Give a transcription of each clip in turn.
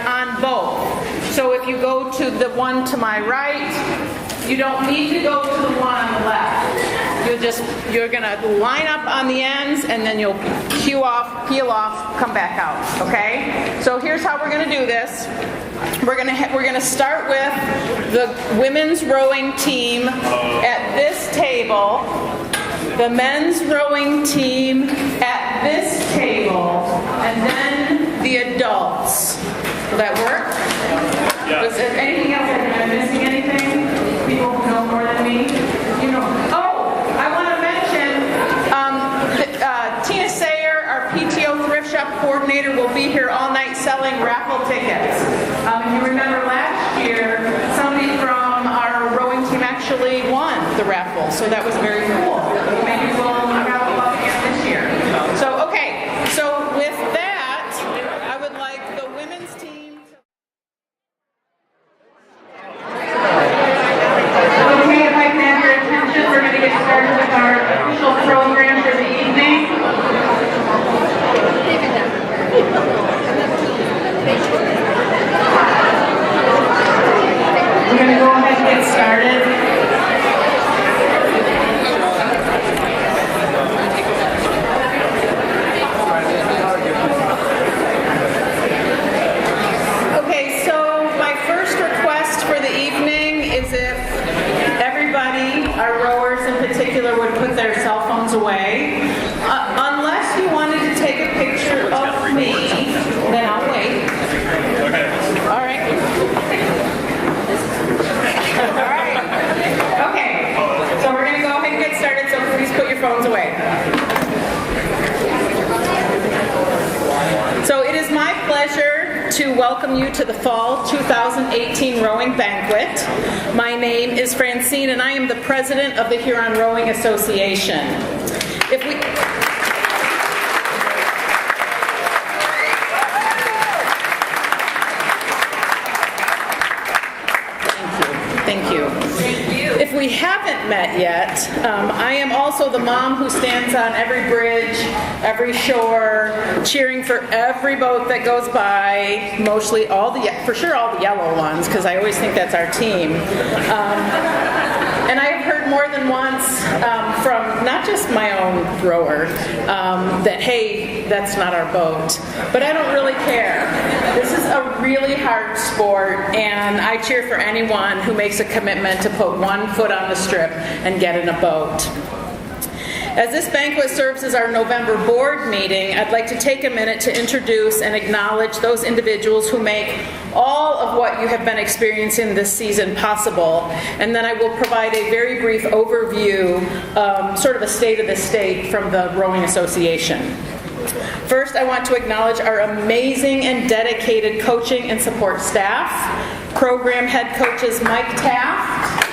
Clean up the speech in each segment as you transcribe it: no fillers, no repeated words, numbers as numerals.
on both. So if you go to the one to my right, you don't need to go to the one on the left. You're gonna line up on the ends, and then you'll peel off, come back out. Okay? So here's how we're gonna do this. We're gonna start with the women's rowing team at this table, the men's rowing team at this table, and then the adults. Will that work? Yeah. Was there anything else? Am I missing anything? People who know more than me? You know. Oh, I want to mention Tina Sayer, our PTO Thrift Shop coordinator, will be here all night selling raffle tickets. If you remember last year, somebody from our rowing team actually won the raffle, so that was very cool. Maybe we'll raffle up again this year. So, okay, so with that, I would like the women's team to... Okay, if I can have your attention, we're going to get started with our official program for the evening. We're going to go ahead and get started. Okay, so my first request for the evening is if everybody, our rowers in particular, would put their cell phones away. Unless you wanted to take a picture of me, then I'll wait. Okay. All right. All right. Okay. So we're going to go ahead and get started, so please put your phones away. So it is my pleasure to welcome you to the Fall 2018 Rowing Banquet. My name is Francine, and I am the president of the Huron Rowing Association. If we haven't met yet, I am also the mom who stands on every bridge, every shore, cheering for every boat that goes by, mostly for sure all the yellow ones, because I always think that's our team. And I have heard more than once from not just my own rower that, hey, that's not our boat. But I don't really care. This is a really hard sport, and I cheer for anyone who makes a commitment to put one foot on the strip and get in a boat. As this banquet serves as our November board meeting, I'd like to take a minute to introduce and acknowledge those individuals who make all of what you have been experiencing this season possible. And then I will provide a very brief overview, sort of a state of the state from the Rowing Association. First, I want to acknowledge our amazing and dedicated coaching and support staff. Program head coaches Mike Taft,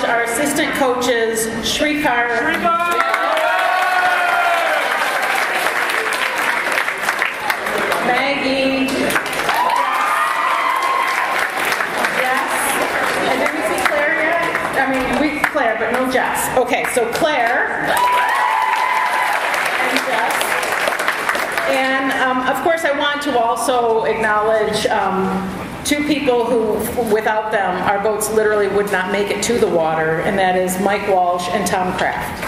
our assistant coaches, Shrikar, Maggie, Jess, and did we see Claire yet? I mean, Claire, but no Jess. Okay, so Claire and Jess. And of course, I want to also acknowledge two people who, without them, our boats literally would not make it to the water, and that is Mike Walsh and Tom Kraft.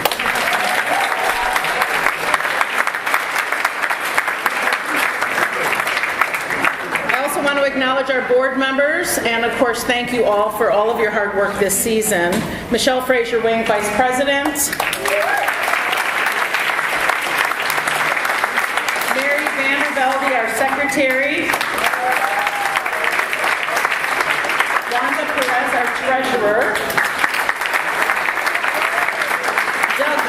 I also want to acknowledge our board members, and of course, thank you all for all of your hard work this season. Michelle Fraser-Wing, Vice President. Mary Vandervelde, our Secretary. Our treasurer. Doug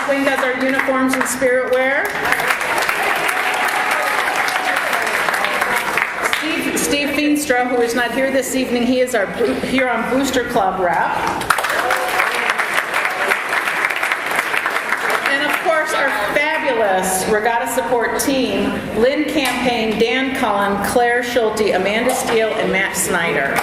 Wing does our uniforms and spirit wear. Steve Feenstra, who is not here this evening, he is our Huron Booster Club rep. finalists, Regatta Support Team, Lynn Campaign, Dan Cullen, Claire Schulte, Amanda Steele, and Matt Snyder.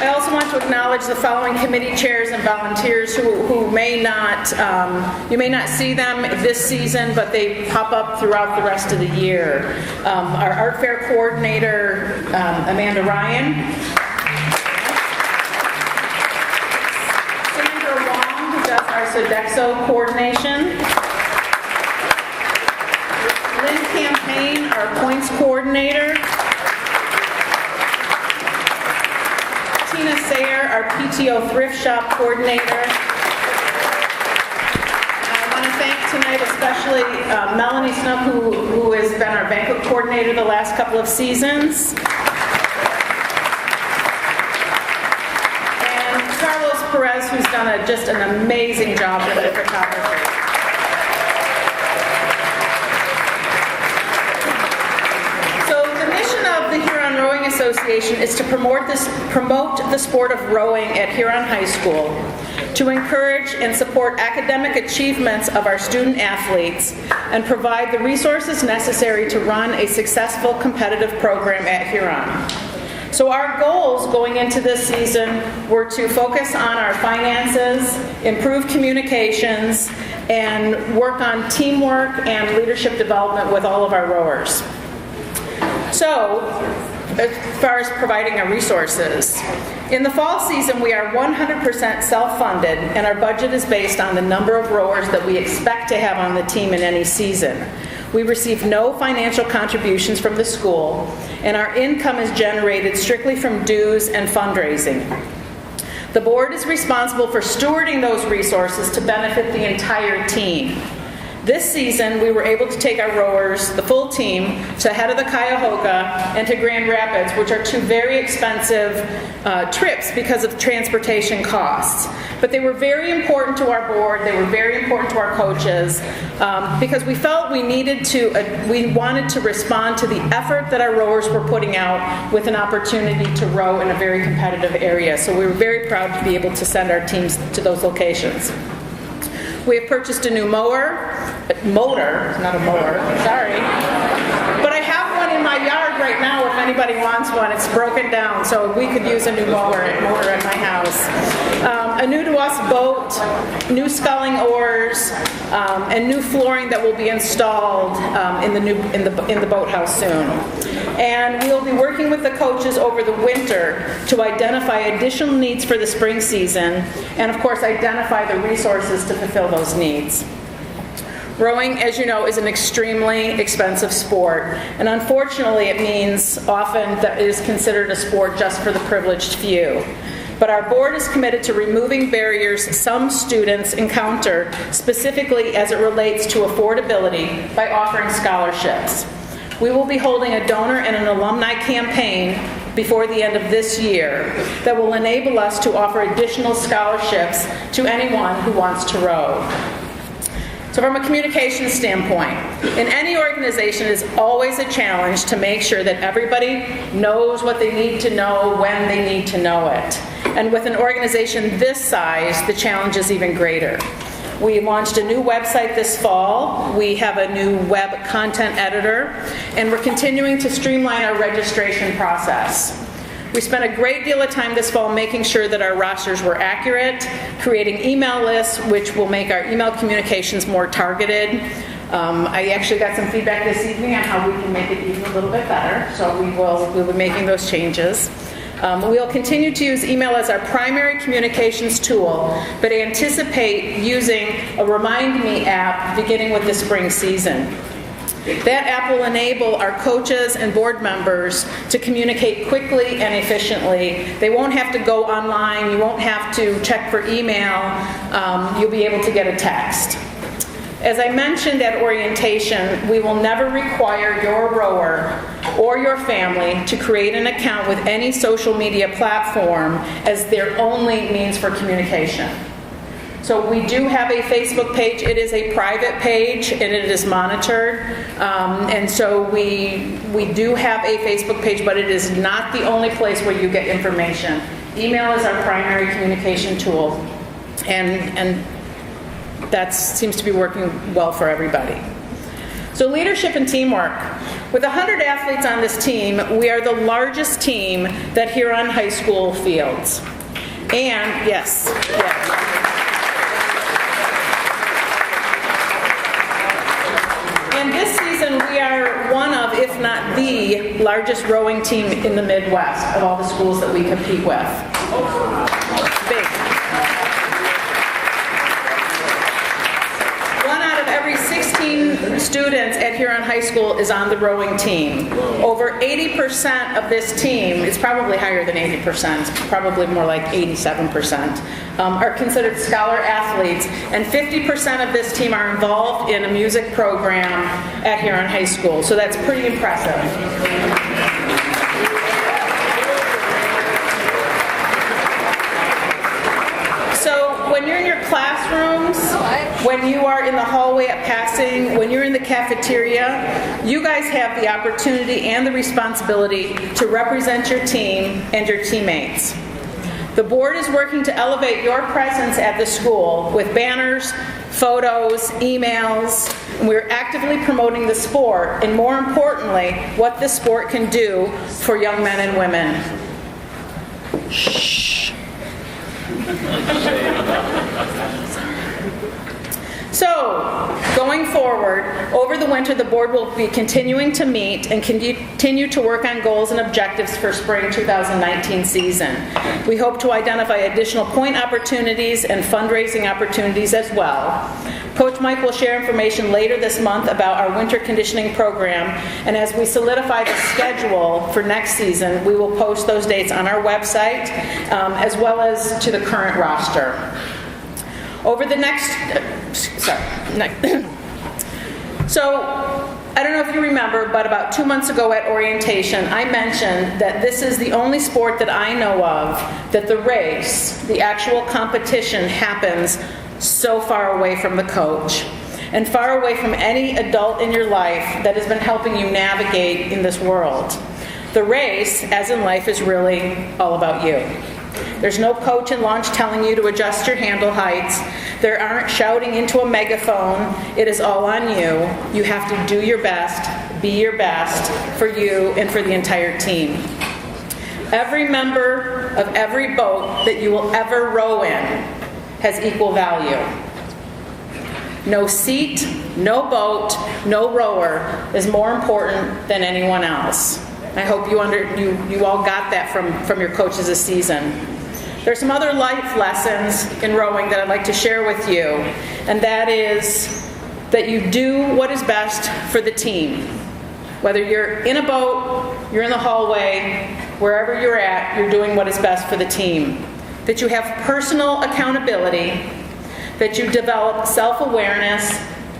I also want to acknowledge the following committee chairs and volunteers who may not, you may not see them this season, but they pop up throughout the rest of the year. Our Art Fair Coordinator, Amanda Ryan. Sandra Wong, who does our Sodexo coordination. Lynn Campaign, our Points Coordinator. Tina Sayer, our PTO Thrift Shop Coordinator. I want to thank tonight especially Melanie Snook, who has been our Banquet Coordinator the last couple of seasons. And Carlos Perez, who's done just an amazing job with the photography. The Huron Rowing Association is to promote the sport of rowing at Huron High School, to encourage and support academic achievements of our student athletes, and provide the resources necessary to run a successful competitive program at Huron. So our goals going into this season were to focus on our finances, improve communications, and work on teamwork and leadership development with all of our rowers. So, as far as providing our resources, in the fall season we are 100% self-funded, and our budget is based on the number of rowers that we expect to have on the team in any season. We receive no financial contributions from the school, and our income is generated strictly from dues and fundraising. The board is responsible for stewarding those resources to benefit the entire team. This season, we were able to take our rowers, the full team, to Head of the Cuyahoga and to Grand Rapids, which are two very expensive trips because of transportation costs. But they were very important to our board, they were very important to our coaches, because we felt we wanted to respond to the effort that our rowers were putting out with an opportunity to row in a very competitive area. So we were very proud to be able to send our teams to those locations. We have purchased a new motor, not a mower, sorry. But I have one in my yard right now if anybody wants one. It's broken down, so we could use a new motor at my house. A new to us boat, new sculling oars, and new flooring that will be installed in the boathouse soon. And we'll be working with the coaches over the winter to identify additional needs for the spring season, and of course identify the resources to fulfill those needs. Rowing, as you know, is an extremely expensive sport, and unfortunately it means often that it is considered a sport just for the privileged few. But our board is committed to removing barriers some students encounter, specifically as it relates to affordability, by offering scholarships. We will be holding a donor and an alumni campaign before the end of this year that will enable us to offer additional scholarships to anyone who wants to row. So from a communication standpoint, in any organization it is always a challenge to make sure that everybody knows what they need to know when they need to know it. And with an organization this size, the challenge is even greater. We launched a new website this fall. We have a new web content editor, and we're continuing to streamline our registration process. We spent a great deal of time this fall making sure that our rosters were accurate, creating email lists which will make our email communications more targeted. I actually got some feedback this evening on how we can make it even a little bit better, so we'll be making those changes. We'll continue to use email as our primary communications tool, but anticipate using a Remind Me app beginning with the spring season. That app will enable our coaches and board members to communicate quickly and efficiently. They won't have to go online. You won't have to check for email. You'll be able to get a text. As I mentioned at orientation, we will never require your rower or your family to create an account with any social media platform as their only means for communication. So we do have a Facebook page. It is a private page and it is monitored. And so we do have a Facebook page, but it is not the only place where you get information. Email is our primary communication tool, and that seems to be working well for everybody. So leadership and teamwork. With 100 athletes on this team, we are the largest team that Huron High School fields. And, yes. And this season, we are one of, if not the, largest rowing team in the Midwest of all the schools that we compete with. Big. One out of every 16 students at Huron High School is on the rowing team. Over 80% of this team, it's probably higher than 80%, probably more like 87%, are considered scholar athletes, and 50% of this team are involved in a music program at Huron High School. So that's pretty impressive. When you're in your classrooms, when you are in the hallway at passing, when you're in the cafeteria, you guys have the opportunity and the responsibility to represent your team and your teammates. The board is working to elevate your presence at the school with banners, photos, emails, and we're actively promoting the sport, and more importantly, what the sport can do for young men and women. Shh. So, going forward, over the winter, the board will be continuing to meet and continue to work on goals and objectives for spring 2019 season. We hope to identify additional point opportunities and fundraising opportunities as well. Coach Mike will share information later this month about our winter conditioning program, and as we solidify the schedule for next season, we will post those dates on our website, as well as to the current roster. Over the next, so I don't know if you remember, but about 2 months ago at orientation, I mentioned that this is the only sport that I know of that the race, the actual competition, happens so far away from the coach and far away from any adult in your life that has been helping you navigate in this world. The race, as in life, is really all about you. There's no coach in launch telling you to adjust your handle heights. There aren't shouting into a megaphone. It is all on you. You have to do your best, be your best for you and for the entire team. Every member of every boat that you will ever row in has equal value. No seat, no boat, no rower is more important than anyone else. I hope you all got that from your coaches this season. There's some other life lessons in rowing that I'd like to share with you, and that is that you do what is best for the team. Whether you're in a boat, you're in the hallway, wherever you're at, you're doing what is best for the team. That you have personal accountability, that you develop self-awareness,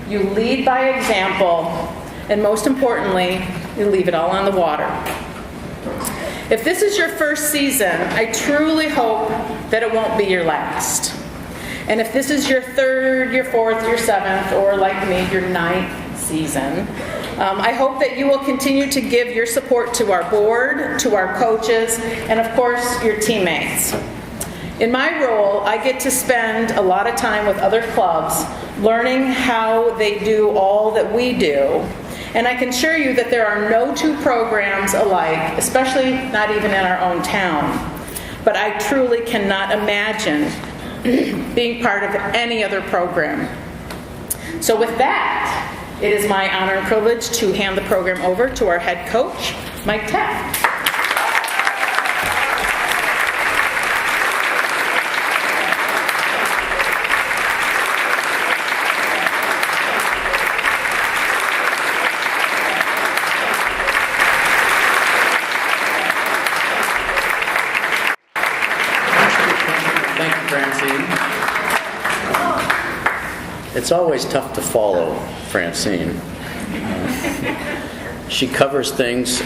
you lead by example, and most importantly, you leave it all on the water. If this is your first season, I truly hope that it won't be your last. And if this is your third, your fourth, your seventh, or like me, your ninth season, I hope that you will continue to give your support to our board, to our coaches, and of course, your teammates. In my role, I get to spend a lot of time with other clubs, learning how they do all that we do. And I can assure you that there are no two programs alike, especially not even in our own town. But I truly cannot imagine being part of any other program. So with that, it is my honor and privilege to hand the program over to our head coach, Mike Taft. It's always tough to follow Francine. She covers things,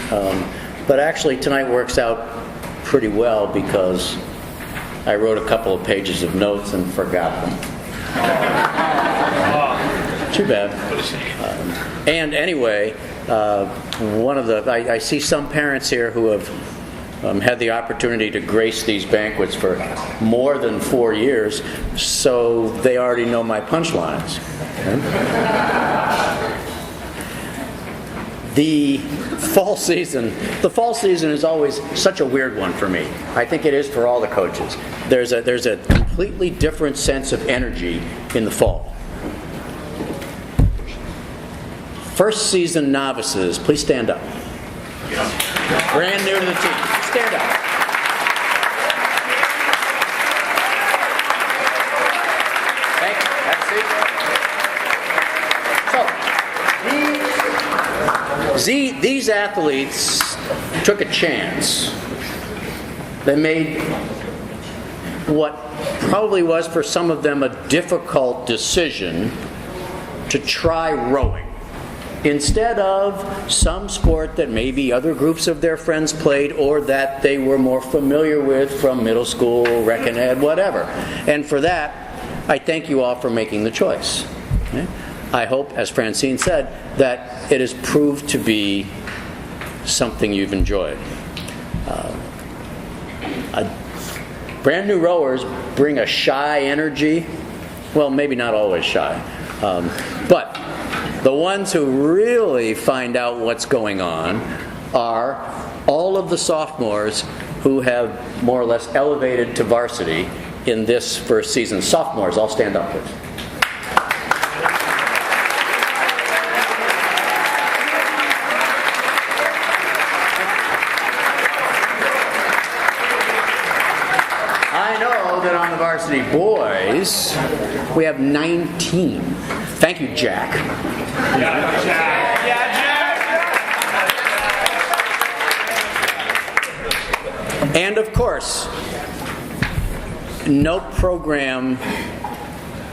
but actually tonight works out pretty well because I wrote a couple of pages of notes and forgot them. Too bad. And anyway, I see some parents here who have had the opportunity to grace these banquets for more than 4 years, so they already know my punchlines. The fall season is always such a weird one for me. I think it is for all the coaches. There's a completely different sense of energy in the fall. First season novices, please stand up. Brand new to the team. Stand up. Thank you. Have a seat. So, these athletes took a chance. They made what probably was for some of them a difficult decision to try rowing instead of some sport that maybe other groups of their friends played or that they were more familiar with from middle school, rec and ed, whatever. And for that, I thank you all for making the choice. Okay? I hope, as Francine said, that it has proved to be something you've enjoyed. Brand new rowers bring a shy energy. Well, maybe not always shy. But the ones who really find out what's going on are all of the sophomores who have more or less elevated to varsity in this first season. Sophomores, all stand up, please. I know that on the varsity boys, we have 19. Thank you, Jack. Yeah, Jack. And of course, no program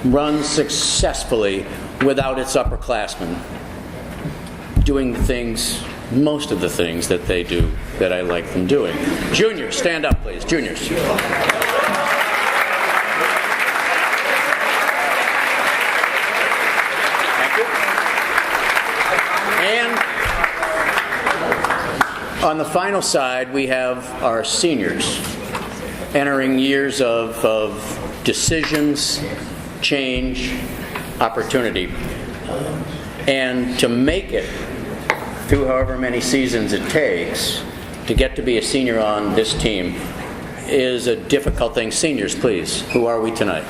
runs successfully without its upperclassmen doing the things, most of the things that they do that I like them doing. Juniors, stand up, please. Juniors. On the final side, we have our seniors entering years of decisions, change, opportunity. And to make it through however many seasons it takes to get to be a senior on this team is a difficult thing. Seniors, please. Who are we tonight?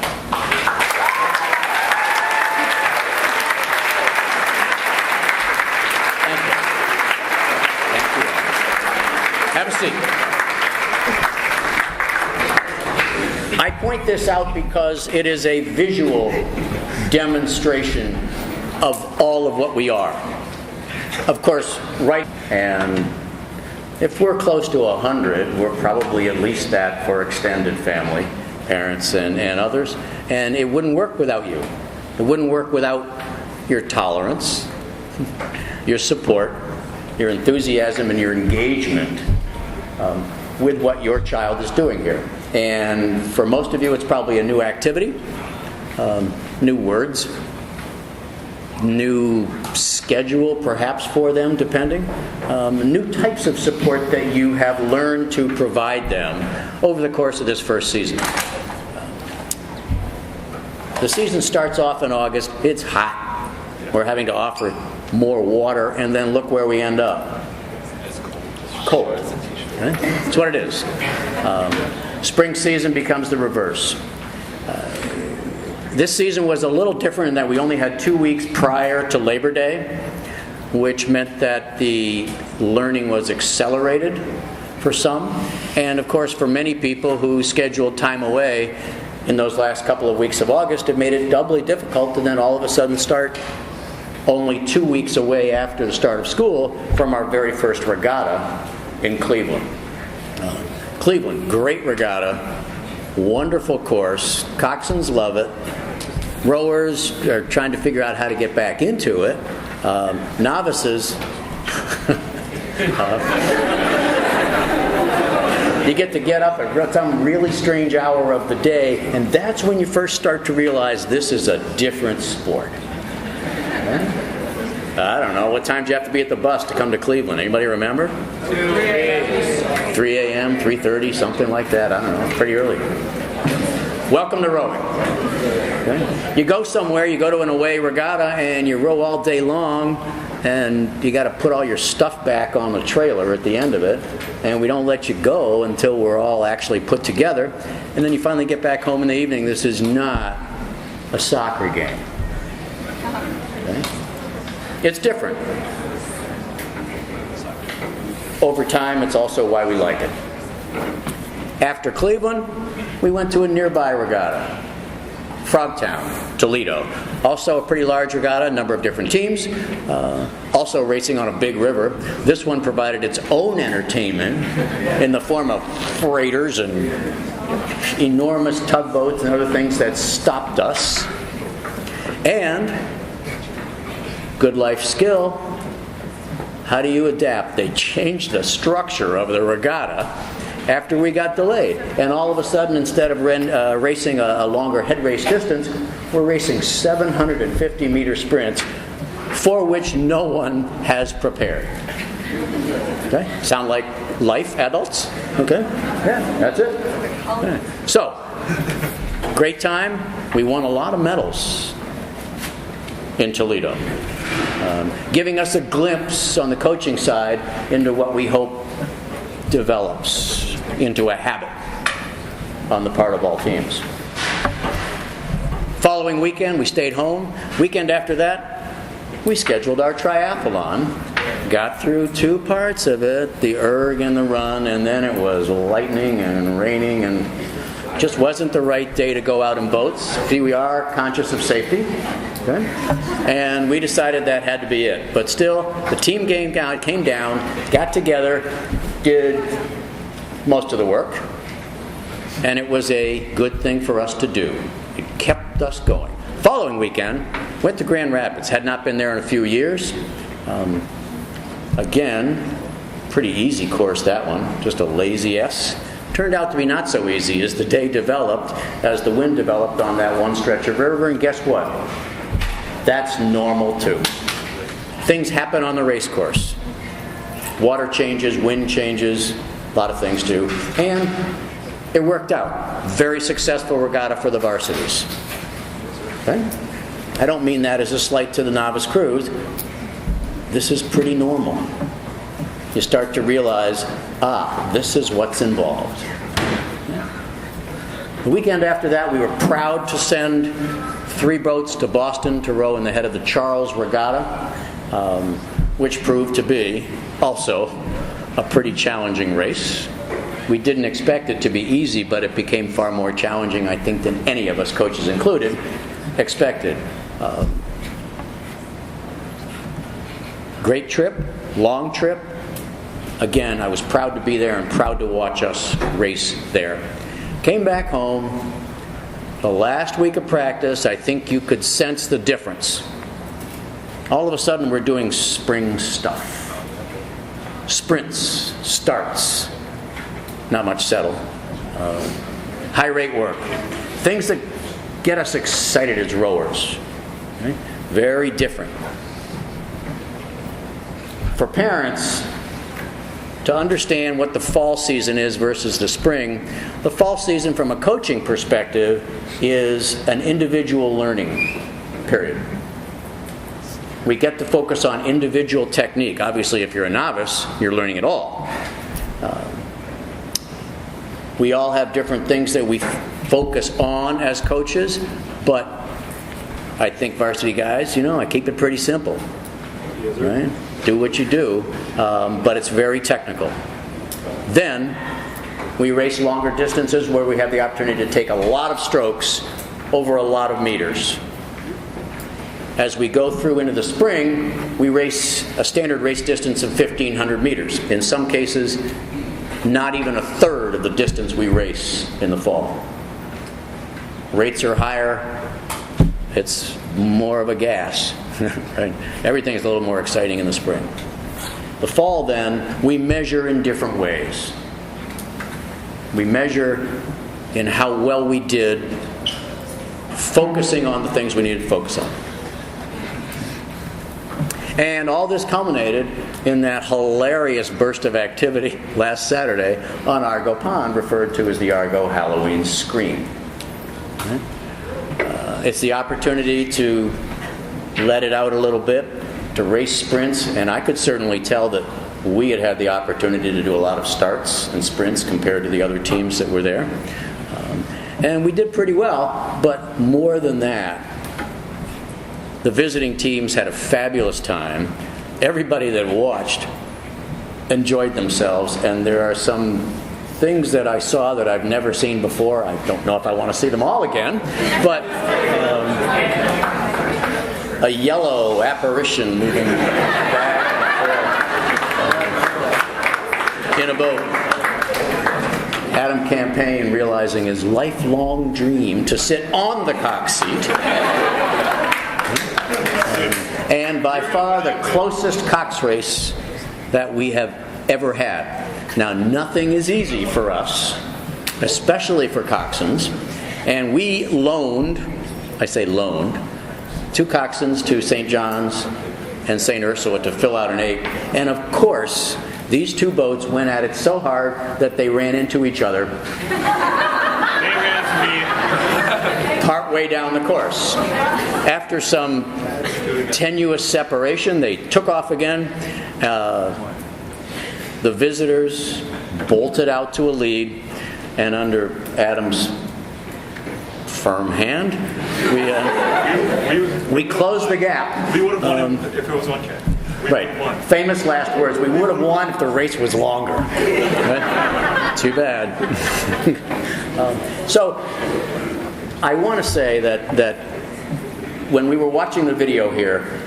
Have a seat. I point this out because it is a visual demonstration of all of what we are. Of course, right, and if we're close to 100, we're probably at least that for extended family, parents and others, and it wouldn't work without you. It wouldn't work without your tolerance, your support, your enthusiasm, and your engagement with what your child is doing here. And for most of you, it's probably a new activity, new words, new schedule perhaps for them, depending, new types of support that you have learned to provide them over the course of this first season. The season starts off in August. It's hot. We're having to offer more water, and then look where we end up. Cold. Okay? That's what it is. Spring season becomes the reverse. This season was a little different in that we only had 2 weeks prior to Labor Day, which meant that the learning was accelerated for some. And of course, for many people who scheduled time away in those last couple of weeks of August, it made it doubly difficult to then all of a sudden start only 2 weeks away after the start of school from our very first regatta in Cleveland. Cleveland, great regatta, wonderful course, coxswains love it, rowers are trying to figure out how to get back into it, novices, you get up at some really strange hour of the day, and that's when you first start to realize this is a different sport. I don't know. What time do you have to be at the bus to come to Cleveland? Anybody remember? 3 3 a.m., 3:30, something like that. I don't know, pretty early. Welcome to rowing. Okay? You go somewhere, you go to an away regatta, and you row all day long, and you got to put all your stuff back on the trailer at the end of it, and we don't let you go until we're all actually put together, and then you finally get back home in the evening. This is not a soccer game. Okay? It's different. Over time, it's also why we like it. After Cleveland, we went to a nearby regatta, Frogtown, Toledo. Also a pretty large regatta, a number of different teams. Also racing on a big river. This one provided its own entertainment in the form of freighters and enormous tugboats and other things that stopped us. And good life skill. How do you adapt? They changed the structure of the regatta after we got delayed. And all of a sudden, instead of racing a longer head race distance, we're racing 750-meter sprints for which no one has prepared. Okay? Sound like life, adults? Okay? Yeah, that's it. Okay. So, great time. We won a lot of medals in Toledo. Giving us a glimpse on the coaching side into what we hope develops into a habit on the part of all teams. Following weekend, we stayed home. Weekend after that, we scheduled our triathlon. Got through 2 parts of it, the erg and the run, and then it was lightning and raining and just wasn't the right day to go out in boats. See, we are conscious of safety. Okay? And we decided that had to be it. But still, the team came down, got together, did most of the work, and it was a good thing for us to do. It kept us going. Following weekend, went to Grand Rapids. Had not been there in a few years. Again, pretty easy course, that one. Just a lazy S. Turned out to be not so easy as the day developed, as the wind developed on that one stretch of river, and guess what? That's normal too. Things happen on the race course. Water changes, wind changes, a lot of things do. And it worked out. Very successful regatta for the varsities. Okay? I don't mean that as a slight to the novice crews. This is pretty normal. You start to realize, this is what's involved. The weekend after that, we were proud to send 3 boats to Boston to row in the head of the Charles Regatta, which proved to be also a pretty challenging race. We didn't expect it to be easy, but it became far more challenging, I think, than any of us, coaches included, expected. Great trip, long trip. Again, I was proud to be there and proud to watch us race there. Came back home. The last week of practice, I think you could sense the difference. All of a sudden, we're doing spring stuff. Sprints, starts, not much settle. High rate work. Things that get us excited as rowers. Right? Very different. For parents, to understand what the fall season is versus the spring, the fall season from a coaching perspective is an individual learning period. We get to focus on individual technique. Obviously, if you're a novice, you're learning it all. We all have different things that we focus on as coaches, but I think varsity guys, I keep it pretty simple. Right? Do what you do, but it's very technical. Then we race longer distances where we have the opportunity to take a lot of strokes over a lot of meters. As we go through into the spring, we race a standard race distance of 1,500 meters. In some cases, not even a third of the distance we race in the fall. Rates are higher. It's more of a gas. Right? Everything is a little more exciting in the spring. The fall, then, we measure in different ways. We measure in how well we did focusing on the things we needed to focus on. And all this culminated in that hilarious burst of activity last Saturday on Argo Pond, referred to as the Argo Halloween Scream. It's the opportunity to let it out a little bit, to race sprints, and I could certainly tell that we had the opportunity to do a lot of starts and sprints compared to the other teams that were there. And we did pretty well, but more than that, the visiting teams had a fabulous time. Everybody that watched enjoyed themselves, and there are some things that I saw that I've never seen before. I don't know if I want to see them all again, but a yellow apparition moving back and forth in a boat. Adam Campaign realizing his lifelong dream to sit on the cock seat. And by far the closest cox race that we have ever had. Now, nothing is easy for us, especially for coxswains. And we loaned, I say loaned, 2 coxswains to St. John's and St. Ursula to fill out an 8. And of course, these 2 boats went at it so hard that they ran into each other. They ran to me. Partway down the course. After some tenuous separation, they took off again. The visitors bolted out to a lead, and under Adam's firm hand, we closed the gap. We would have won if it was 1K. Right. Famous last words. We would have won if the race was longer. Right? Too bad. So I want to say that when we were watching the video here,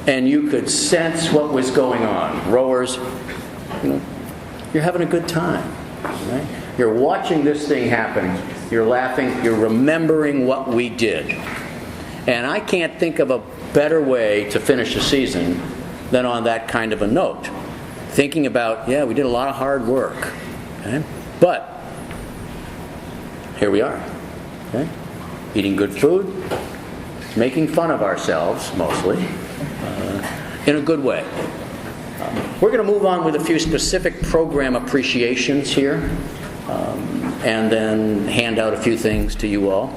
and you could sense what was going on, rowers, you're having a good time. Right? You're watching this thing happen. You're laughing. You're remembering what we did. And I can't think of a better way to finish a season than on that kind of a note. Thinking about, we did a lot of hard work. Okay? But here we are. Okay? Eating good food, making fun of ourselves, mostly, in a good way. We're going to move on with a few specific program appreciations here, and then hand out a few things to you all.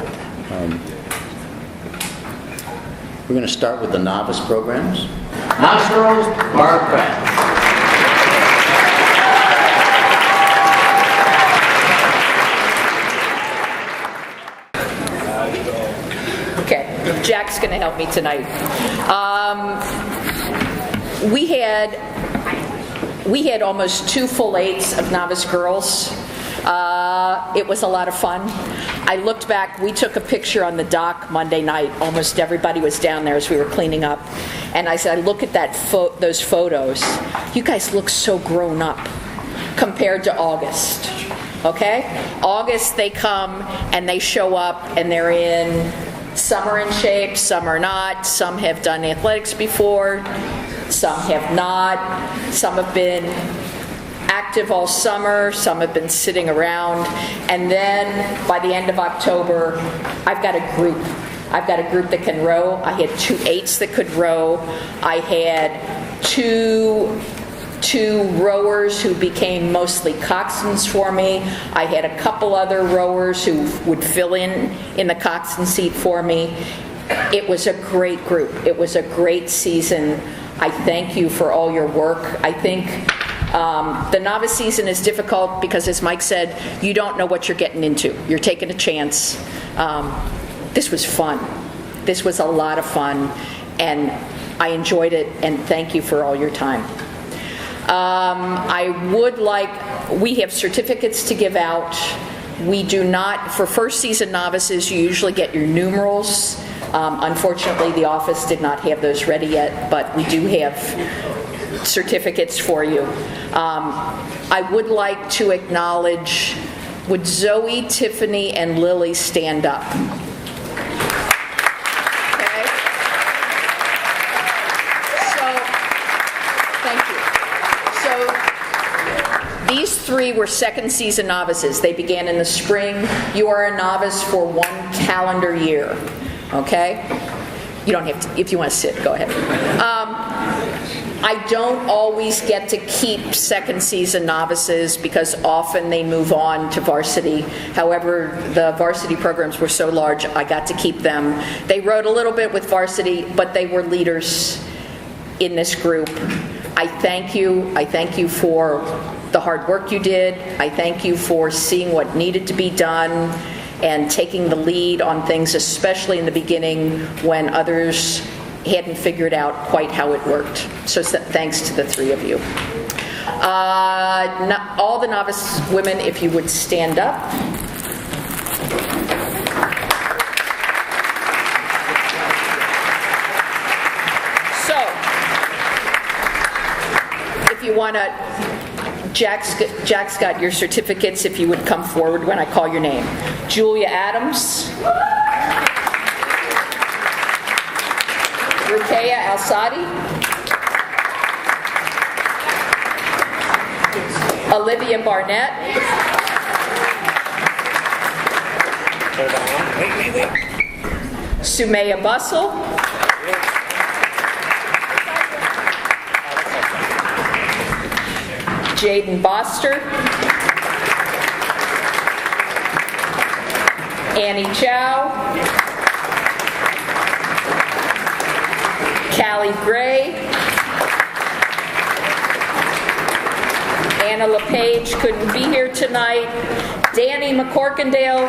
We're going to start with the novice programs. Novice girls, Barb Pratt. Okay, Jack's going to help me tonight. We had almost 2 full 8s of novice girls. It was a lot of fun. I looked back, we took a picture on the dock Monday night. Almost everybody was down there as we were cleaning up. And I said, look at those photos. You guys look so grown up compared to August. Okay? August, they come and they show up and they're in, some are in shape, some are not. Some have done athletics before, some have not. Some have been active all summer, some have been sitting around, and then by the end of October, I've got a group that can row. I had 2 8s that could row. I had two rowers who became mostly coxswains for me. I had a couple other rowers who would fill in the coxswain seat for me. It was a great group. It was a great season. I thank you for all your work. I think the novice season is difficult because, as Mike said, you don't know what you're getting into. You're taking a chance. This was fun. This was a lot of fun, and I enjoyed it, and thank you for all your time. We have certificates to give out. We do not, for first season novices, you usually get your numerals. Unfortunately, the office did not have those ready yet, but we do have certificates for you. I would like to acknowledge, would Zoe, Tiffany, and Lily stand up? Okay. So, thank you. So, these 3 were second season novices. They began in the spring. You are a novice for 1 calendar year. Okay? You don't have to, if you want to sit, go ahead. I don't always get to keep second season novices because often they move on to varsity. However, the varsity programs were so large, I got to keep them. They rode a little bit with varsity, but they were leaders in this group. I thank you. I thank you for the hard work you did. I thank you for seeing what needed to be done and taking the lead on things, especially in the beginning when others hadn't figured out quite how it worked. So thanks to the three of you. All the novice women, if you would stand up. So, if you want to, Jack's got your certificates, if you would come forward when I call your name. Julia Adams. Rukeya Al-Sadi, Olivia Barnett, Sumaya Bustle, Jaden Boster, Annie Chow, Callie Gray, Anna LePage couldn't be here tonight, Danny McCorkindale,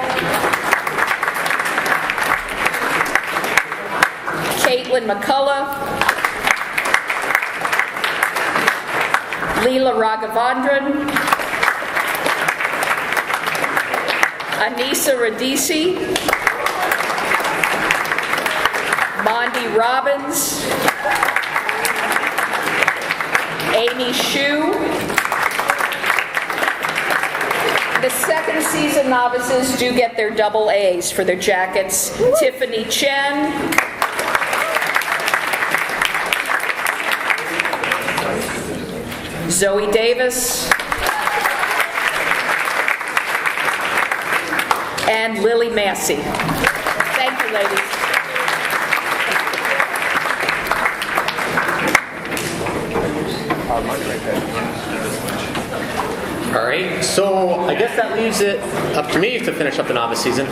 Caitlin McCullough, Leela Raghavandran, Anissa Radisi, Mondi Robbins, Amy Shue. The second season novices do get their double A's for their jackets. Tiffany Chen, Zoe Davis, and Lily Massey. Thank you, ladies. All right, so I guess that leaves it up to me to finish up the novice season.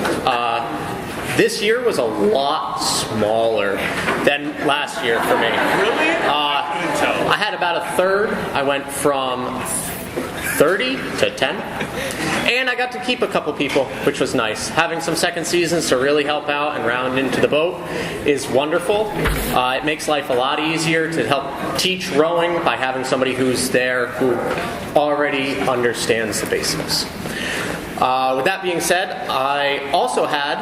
This year was a lot smaller than last year for me. Really? I had about a third. I went from 30 to 10. And I got to keep a couple people, which was nice. Having some second seasons to really help out and round into the boat is wonderful. It makes life a lot easier to help teach rowing by having somebody who's there who already understands the basics. With that being said, I also had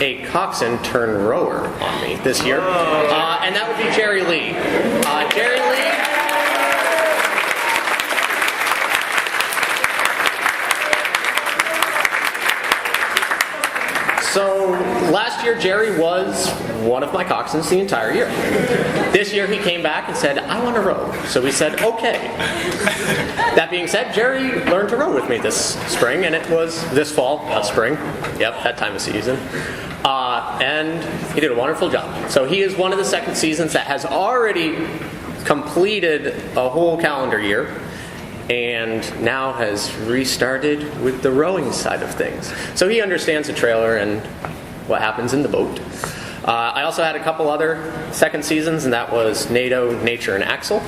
a coxswain turned rower on me this year, and that would be Jerry Lee. Jerry Lee. So last year, Jerry was one of my coxswains the entire year. This year, he came back and said, I want to row. So we said, okay. That being said, Jerry learned to row with me this spring, and it was this fall, not spring. Yep, that time of season. And he did a wonderful job. So he is one of the second seasons that has already completed a whole calendar year, and now has restarted with the rowing side of things. So he understands the trailer and what happens in the boat. I also had a couple other second seasons, and that was NATO, Nature, and Axel.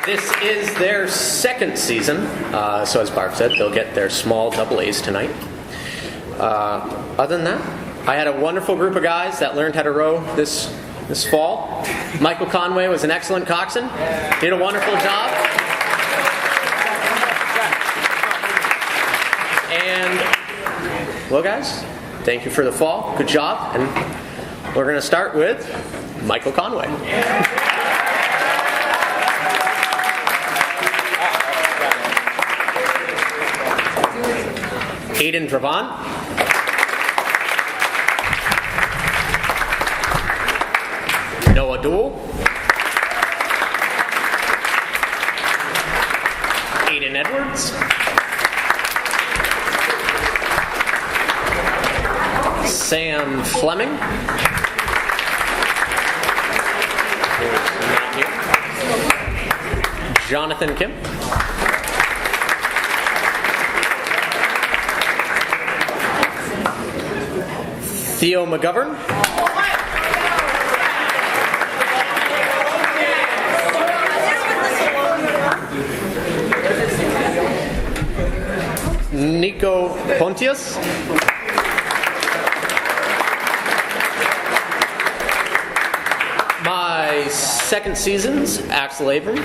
This is their second season, so as Barb said, they'll get their small double A's tonight. Other than that, I had a wonderful group of guys that learned how to row this fall. Michael Conway was an excellent coxswain, did a wonderful job. And, well guys, thank you for the fall, good job, and we're going to start with Michael Conway. Aiden Dravon. Noah Duell. Aiden Edwards. Sam Fleming. Who's not here. Jonathan Kim. Theo McGovern. Nico Pontius. My second season's Axel Abram.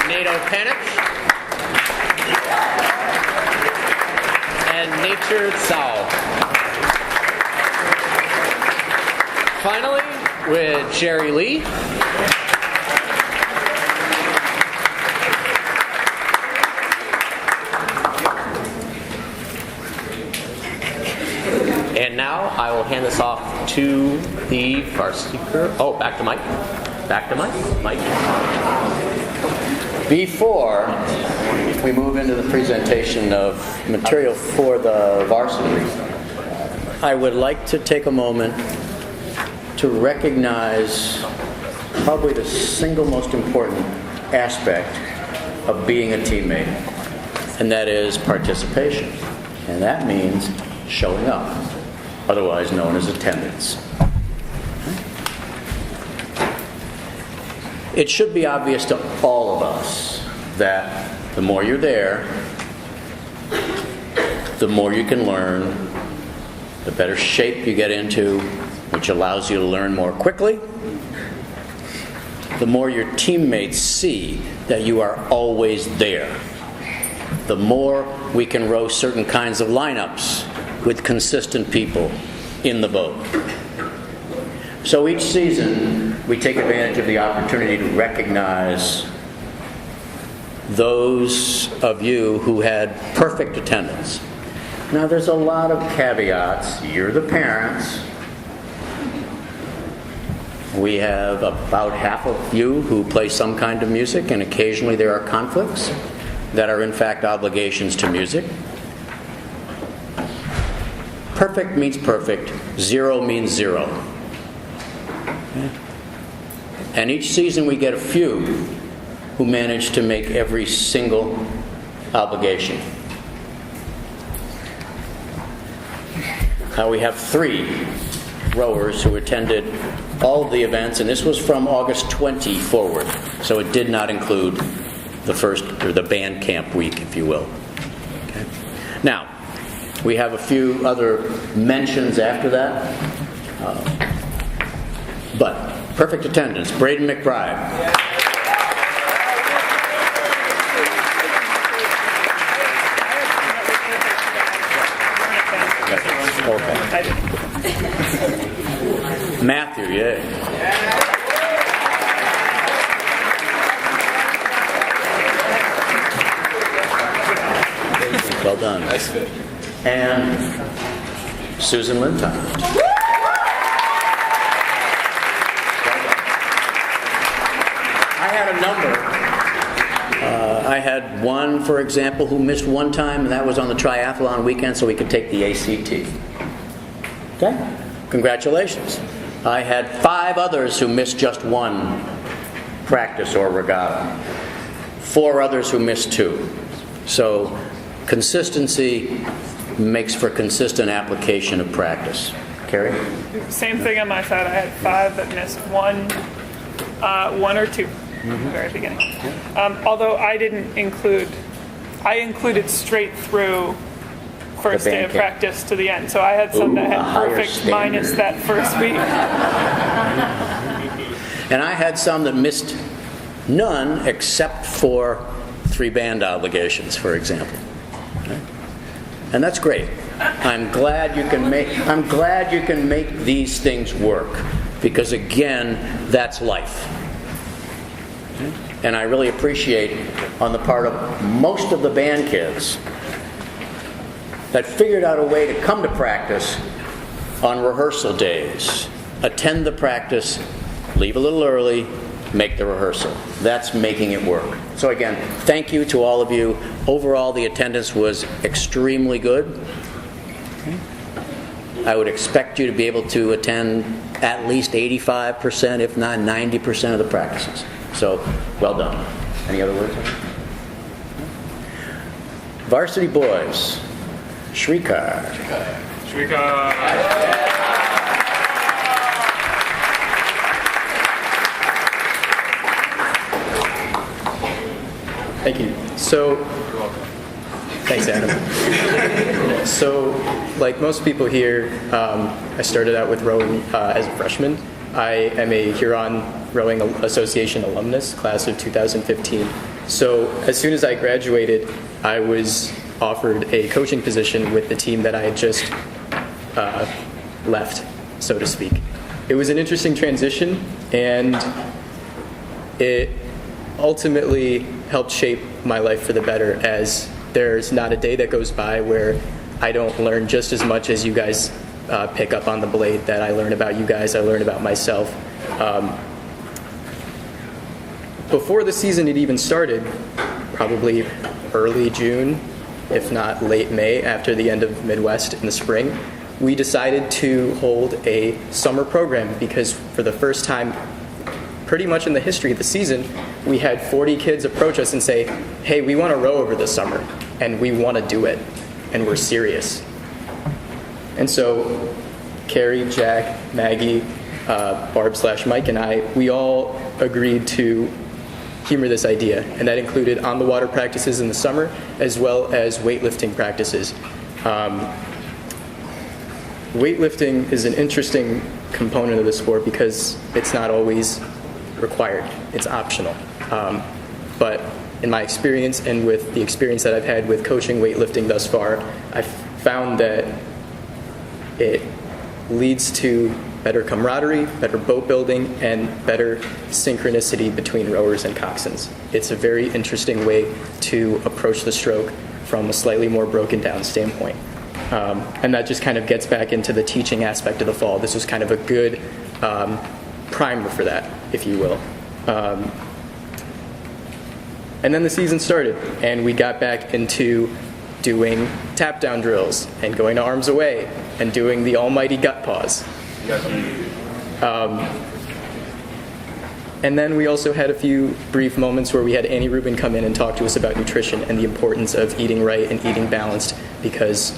Nato Panic. And Nature Tsao. Finally, with Jerry Lee. And now I will hand this off to the varsity girl. Oh, back to Mike. Back to Mike. Mike. Before we move into the presentation of material for the varsity, I would like to take a moment to recognize probably the single most important aspect of being a teammate, and that is participation. And that means showing up, otherwise known as attendance. It should be obvious to all of us that the more you're there, the more you can learn, the better shape you get into, which allows you to learn more quickly, the more your teammates see that you are always there, the more we can row certain kinds of lineups with consistent people in the boat. So each season, we take advantage of the opportunity to recognize those of you who had perfect attendance. Now, there's a lot of caveats. You're the parents. We have about half of you who play some kind of music, and occasionally there are conflicts that are in fact obligations to music. Perfect means perfect. Zero means zero. And each season we get a few who manage to make every single obligation. Now we have 3 rowers who attended all of the events, and this was from August 20 forward, so it did not include the first, or the band camp week, if you will. Okay. Now, we have a few other mentions after that, but perfect attendance, Braden McBride. Okay. Matthew, yeah. Well done. Nice fit. And Susan Linton. I had a number. I had one, for example, who missed one time, and that was on the triathlon weekend, so we could take the ACT. Okay? Congratulations. I had 5 others who missed just one practice or regatta. 4 others who missed 2. So consistency makes for consistent application of practice. Carrie? Same thing on my side. I had 5 that missed one or 2 at the very beginning. Although I included straight through first day of practice to the end. So I had some that had perfect minus that first week. And I had some that missed none except for 3 band obligations, for example. Okay? And that's great. I'm glad you can make these things work, because again, that's life. Okay? And I really appreciate on the part of most of the band kids that figured out a way to come to practice on rehearsal days, attend the practice, leave a little early, make the rehearsal. That's making it work. So again, thank you to all of you. Overall, the attendance was extremely good. I would expect you to be able to attend at least 85%, if not 90% of the practices. So, well done. Any other words? Varsity boys, Shrikar. Thank you. So, thanks, Adam. So, like most people here, I started out with rowing as a freshman. I am a Huron Rowing Association alumnus, class of 2015. So, as soon as I graduated, I was offered a coaching position with the team that I had just left, so to speak. It was an interesting transition, and it ultimately helped shape my life for the better, as there's not a day that goes by where I don't learn just as much as you guys pick up on the blade that I learn about you guys, I learn about myself. Before the season had even started, probably early June, if not late May, after the end of Midwest in the spring, we decided to hold a summer program because for the first time pretty much in the history of the season, we had 40 kids approach us and say, hey, we want to row over the summer, and we want to do it, and we're serious. And so Carrie, Jack, Maggie, Barb/Mike, and I, we all agreed to humor this idea, and that included on-the-water practices in the summer, as well as weightlifting practices. Weightlifting is an interesting component of the sport because it's not always required. It's optional. But in my experience and with the experience that I've had with coaching weightlifting thus far, I've found that it leads to better camaraderie, better boat building, and better synchronicity between rowers and coxswains. It's a very interesting way to approach the stroke from a slightly more broken down standpoint. And that just kind of gets back into the teaching aspect of the fall. This was kind of a good primer for that, if you will. And then the season started, and we got back into doing tap down drills and going to arms away and doing the almighty gut pause. And then we also had a few brief moments where we had Annie Rubin come in and talk to us about nutrition and the importance of eating right and eating balanced, because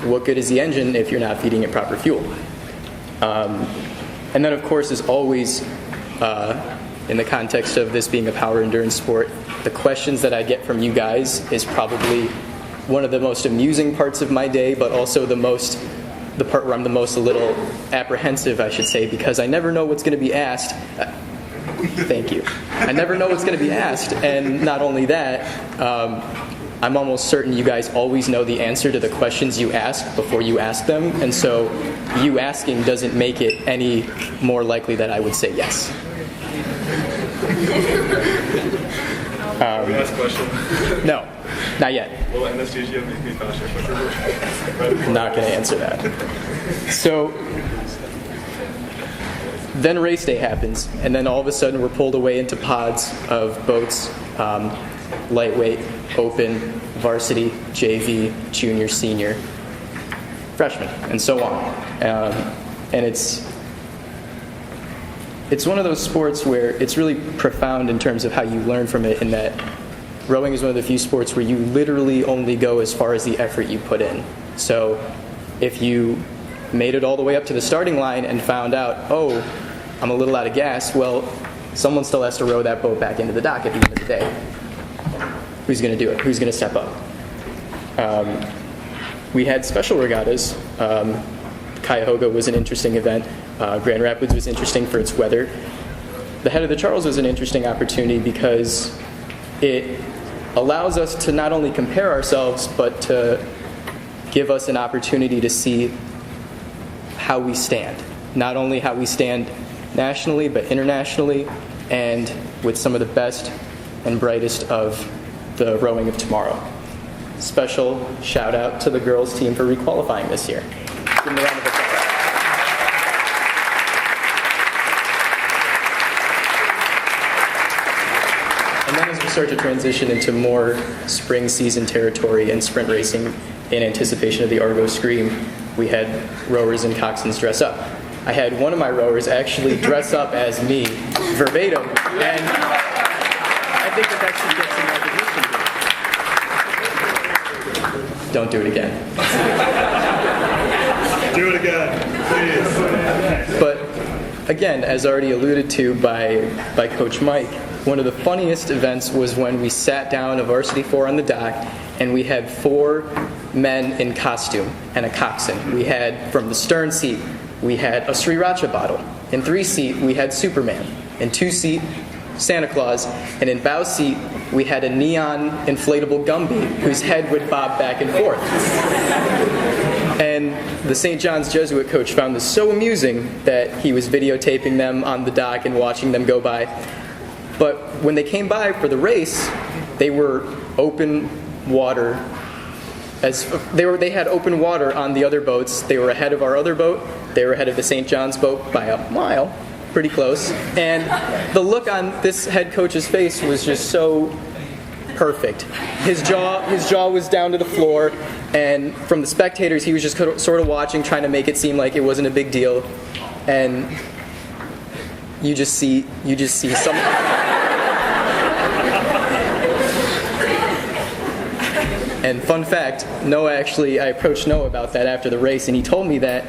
what good is the engine if you're not feeding it proper fuel? And then, of course, as always, in the context of this being a power endurance sport, the questions that I get from you guys is probably one of the most amusing parts of my day, but also the part where I'm the most a little apprehensive, I should say, because I never know what's going to be asked. Thank you. I never know what's going to be asked, and not only that, I'm almost certain you guys always know the answer to the questions you ask before you ask them, and so you asking doesn't make it any more likely that I would say yes. Last question. No, not yet. Will anesthesia make me faster? I'm not going to answer that. So then race day happens, and then all of a sudden we're pulled away into pods of boats, lightweight, open, varsity, JV, junior, senior, freshman, and so on. And it's one of those sports where it's really profound in terms of how you learn from it, in that rowing is one of the few sports where you literally only go as far as the effort you put in. So if you made it all the way up to the starting line and found out, oh, I'm a little out of gas, well, someone still has to row that boat back into the dock at the end of the day. Who's going to do it? Who's going to step up? We had special regattas. Cuyahoga was an interesting event. Grand Rapids was interesting for its weather. The Head of the Charles was an interesting opportunity because it allows us to not only compare ourselves, but to give us an opportunity to see how we stand. Not only how we stand nationally, but internationally, and with some of the best and brightest of the rowing of tomorrow. Special shout out to the girls team for requalifying this year. Give them a round of applause. then as we start to transition into more spring season territory and sprint racing in anticipation of the Argo Scream, we had rowers and coxswains dress up. I had one of my rowers actually dress up as me, verbatim, and I think that should get some recognition. Don't do it again. Do it again, please. But again, as already alluded to by Coach Mike, one of the funniest events was when we sat down a Varsity 4 on the dock and we had 4 men in costume and a coxswain. We had, from the stern seat, we had a Sriracha bottle. In 3 seat, we had Superman. In 2 seat, Santa Claus. And in bow seat, we had a neon inflatable Gumby whose head would bob back and forth. And the St. John's Jesuit coach found this so amusing that he was videotaping them on the dock and watching them go by. But when they came by for the race, they were open water. They had open water on the other boats. They were ahead of our other boat. They were ahead of the St. John's boat by a mile, pretty close. And the look on this head coach's face was just so perfect. His jaw was down to the floor, and from the spectators, he was just sort of watching, trying to make it seem like it wasn't a big deal. And you just see some. And fun fact, I approached Noah about that after the race, and he told me that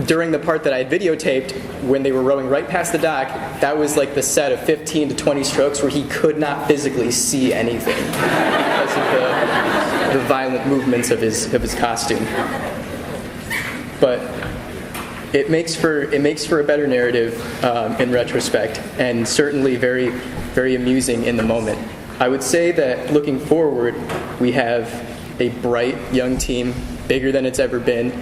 during the part that I had videotaped, when they were rowing right past the dock, that was like the set of 15 to 20 strokes where he could not physically see anything because of the violent movements of his costume. But it makes for a better narrative in retrospect, and certainly very, very amusing in the moment. I would say that looking forward, we have a bright young team, bigger than it's ever been,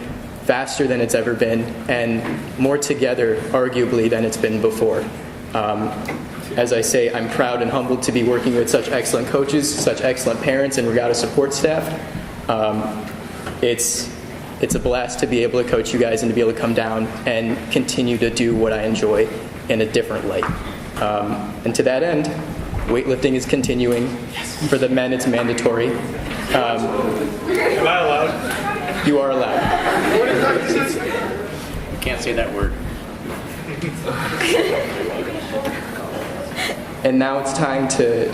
faster than it's ever been, and more together, arguably, than it's been before. As I say, I'm proud and humbled to be working with such excellent coaches, such excellent parents, and regatta support staff. It's a blast to be able to coach you guys and to be able to come down and continue to do what I enjoy in a different light. And to that end, weightlifting is continuing. Yes. For the men, it's mandatory. Am I allowed? You are allowed. You can't say that word. And now it's time to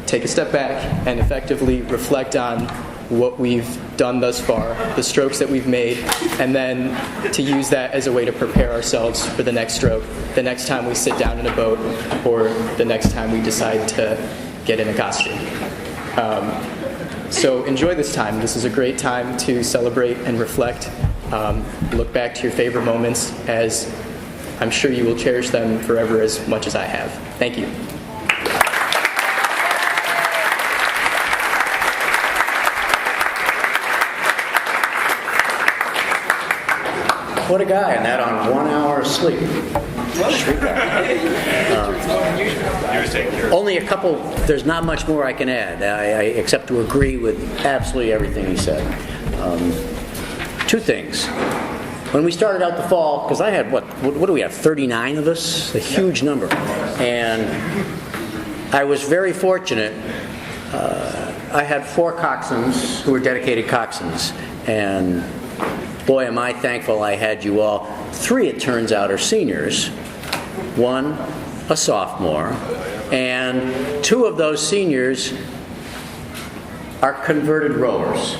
take a step back and effectively reflect on what we've done thus far, the strokes that we've made, and then to use that as a way to prepare ourselves for the next stroke, the next time we sit down in a boat, or the next time we decide to get in a costume. So enjoy this time. This is a great time to celebrate and reflect. Look back to your favorite moments, as I'm sure you will cherish them forever as much as I have. Thank you. What a guy, and that on 1 hour of sleep. Only a couple, there's not much more I can add, except to agree with absolutely everything he said. 2 things. When we started out the fall, because I had, what do we have, 39 of us? A huge number. And I was very fortunate. I had 4 coxswains who were dedicated coxswains. And boy, am I thankful I had you all. 3, it turns out, are seniors. 1, a sophomore. And 2 of those seniors are converted rowers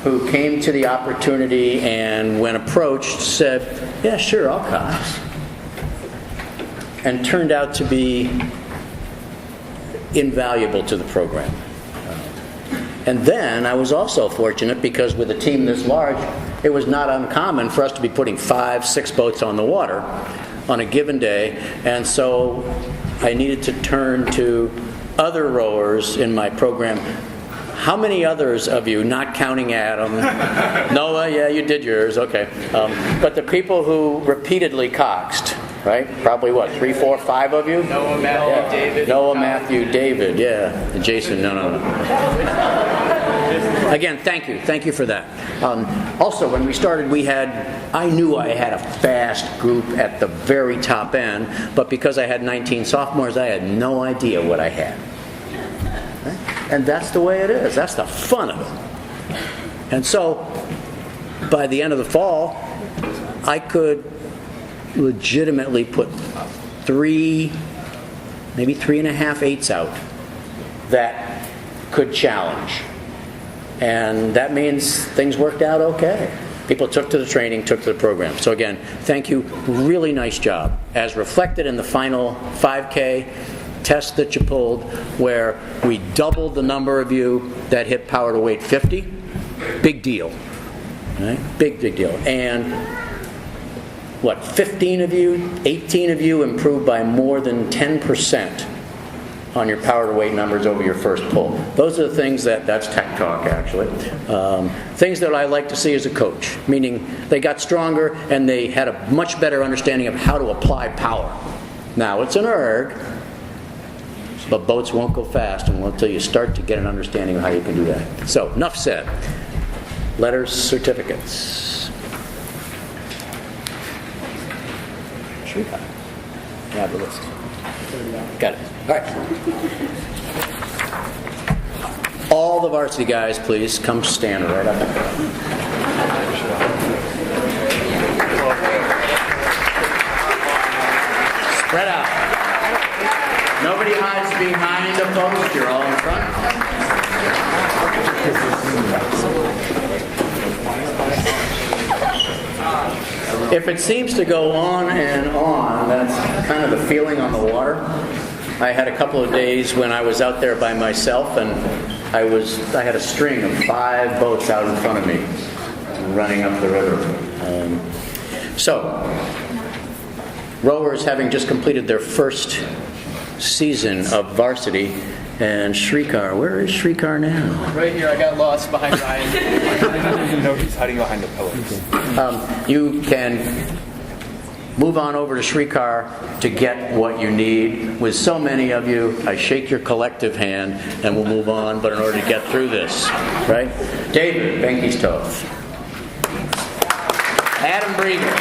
who came to the opportunity and, when approached, said, yeah, sure, I'll cox. And turned out to be invaluable to the program. And then I was also fortunate because with a team this large, it was not uncommon for us to be putting 5, 6 boats on the water on a given day. And so I needed to turn to other rowers in my program. How many others of you, not counting Adam, Noah, yeah, you did yours, okay. But the people who repeatedly coxed, right? Probably what, 3, 4, 5 of you? Noah, Matthew, David. Noah, Matthew, David, yeah. Jason, no. Again, thank you. Thank you for that. Also, when we started, I knew I had a fast group at the very top end, but because I had 19 sophomores, I had no idea what I had. Right? And that's the way it is. That's the fun of it. And so, by the end of the fall, I could legitimately put 3, maybe 3.5 eights out that could challenge. And that means things worked out okay. People took to the training, took to the program. So again, thank you. Really nice job. As reflected in the final 5K test that you pulled, where we doubled the number of you that hit power to weight 50. Big deal. Right? Big deal. And 15 of you, 18 of you improved by more than 10% on your power to weight numbers over your first pull. Those are the things that's tech talk, actually. Things that I like to see as a coach, meaning they got stronger and they had a much better understanding of how to apply power. Now, it's an erg, but boats won't go fast until you start to get an understanding of how you can do that. So, enough said. Letters, certificates. Shrika. You have the list. Got it. All right. All the varsity guys, please, come stand right up there. Spread out. Nobody hides behind a post. You're all in front. If it seems to go on and on, that's kind of the feeling on the water. I had a couple of days when I was out there by myself, and I had a string of 5 boats out in front of me running up the river. So, rowers having just completed their first season of varsity, and Shrikar, where is Shrikar now? Right here, I got lost behind Ryan. No, he's hiding behind the pillars. You can move on over to Shrikar to get what you need. With so many of you, I shake your collective hand and we'll move on, but in order to get through this, right? David Benkistov. Adam Brieger.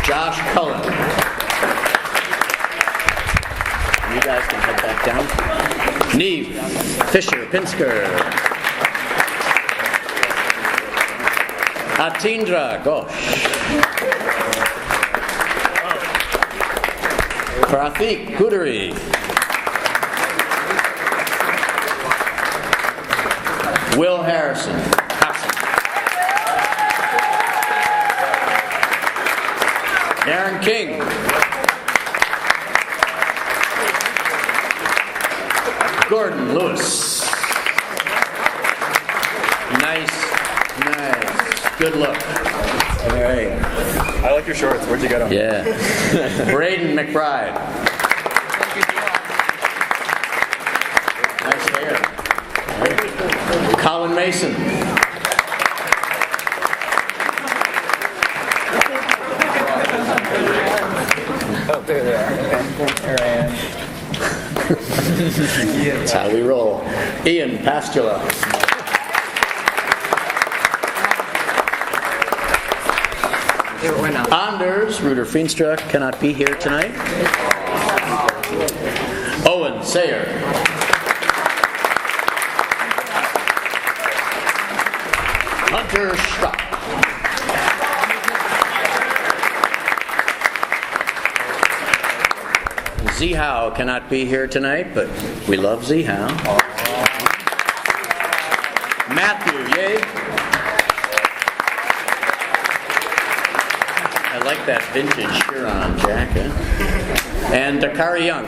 Josh Cullen. You guys can head back down. Neve Fisher Pinsker. Atindra Ghosh. Pratik Guderi. Will Harrison. Aaron King. Gordon Lewis. Nice. Good look. All right. I like your shorts. Where'd you get them? Yeah. Braden McBride. Nice hair. Right. Colin Mason. Oh, there they are. There I am. That's how we roll. Ian Pastula. Anders Ruder Feenstra cannot be here tonight. Owen Sayer. Hunter Schrock. Zihao cannot be here tonight, but we love Zihao. Matthew Ye. I like that vintage Huron jacket. And Dakari Young.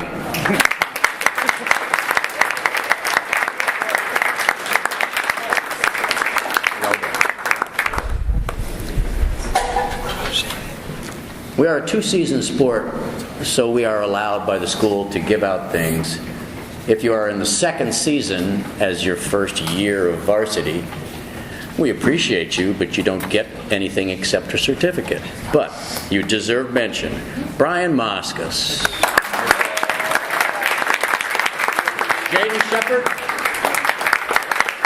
We are a 2-season sport, so we are allowed by the school to give out things. If you are in the 2nd season as your first year of varsity, we appreciate you, but you don't get anything except a certificate. But you deserve mention. Brian Moscas. Jaden Shepard,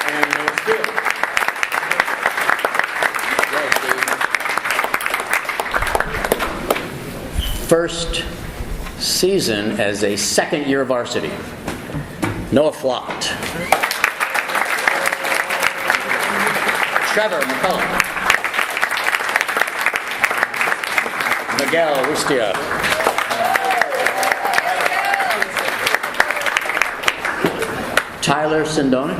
and Noah Stewart. First season as a second-year varsity. Noah Flott. Trevor McCullough. Miguel Rustia. Tyler Sindona.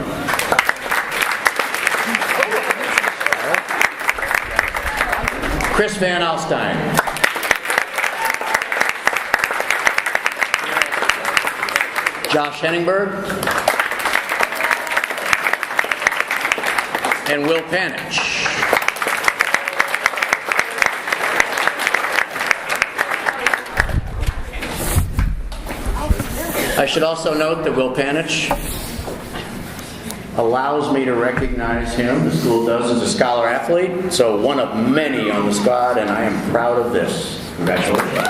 Chris Van Alstyne. Josh Henningberg. And Will Panich. I should also note that Will Panich allows me to recognize him, the school does, as a scholar athlete, so one of many on the squad, and I am proud of this. Congratulations.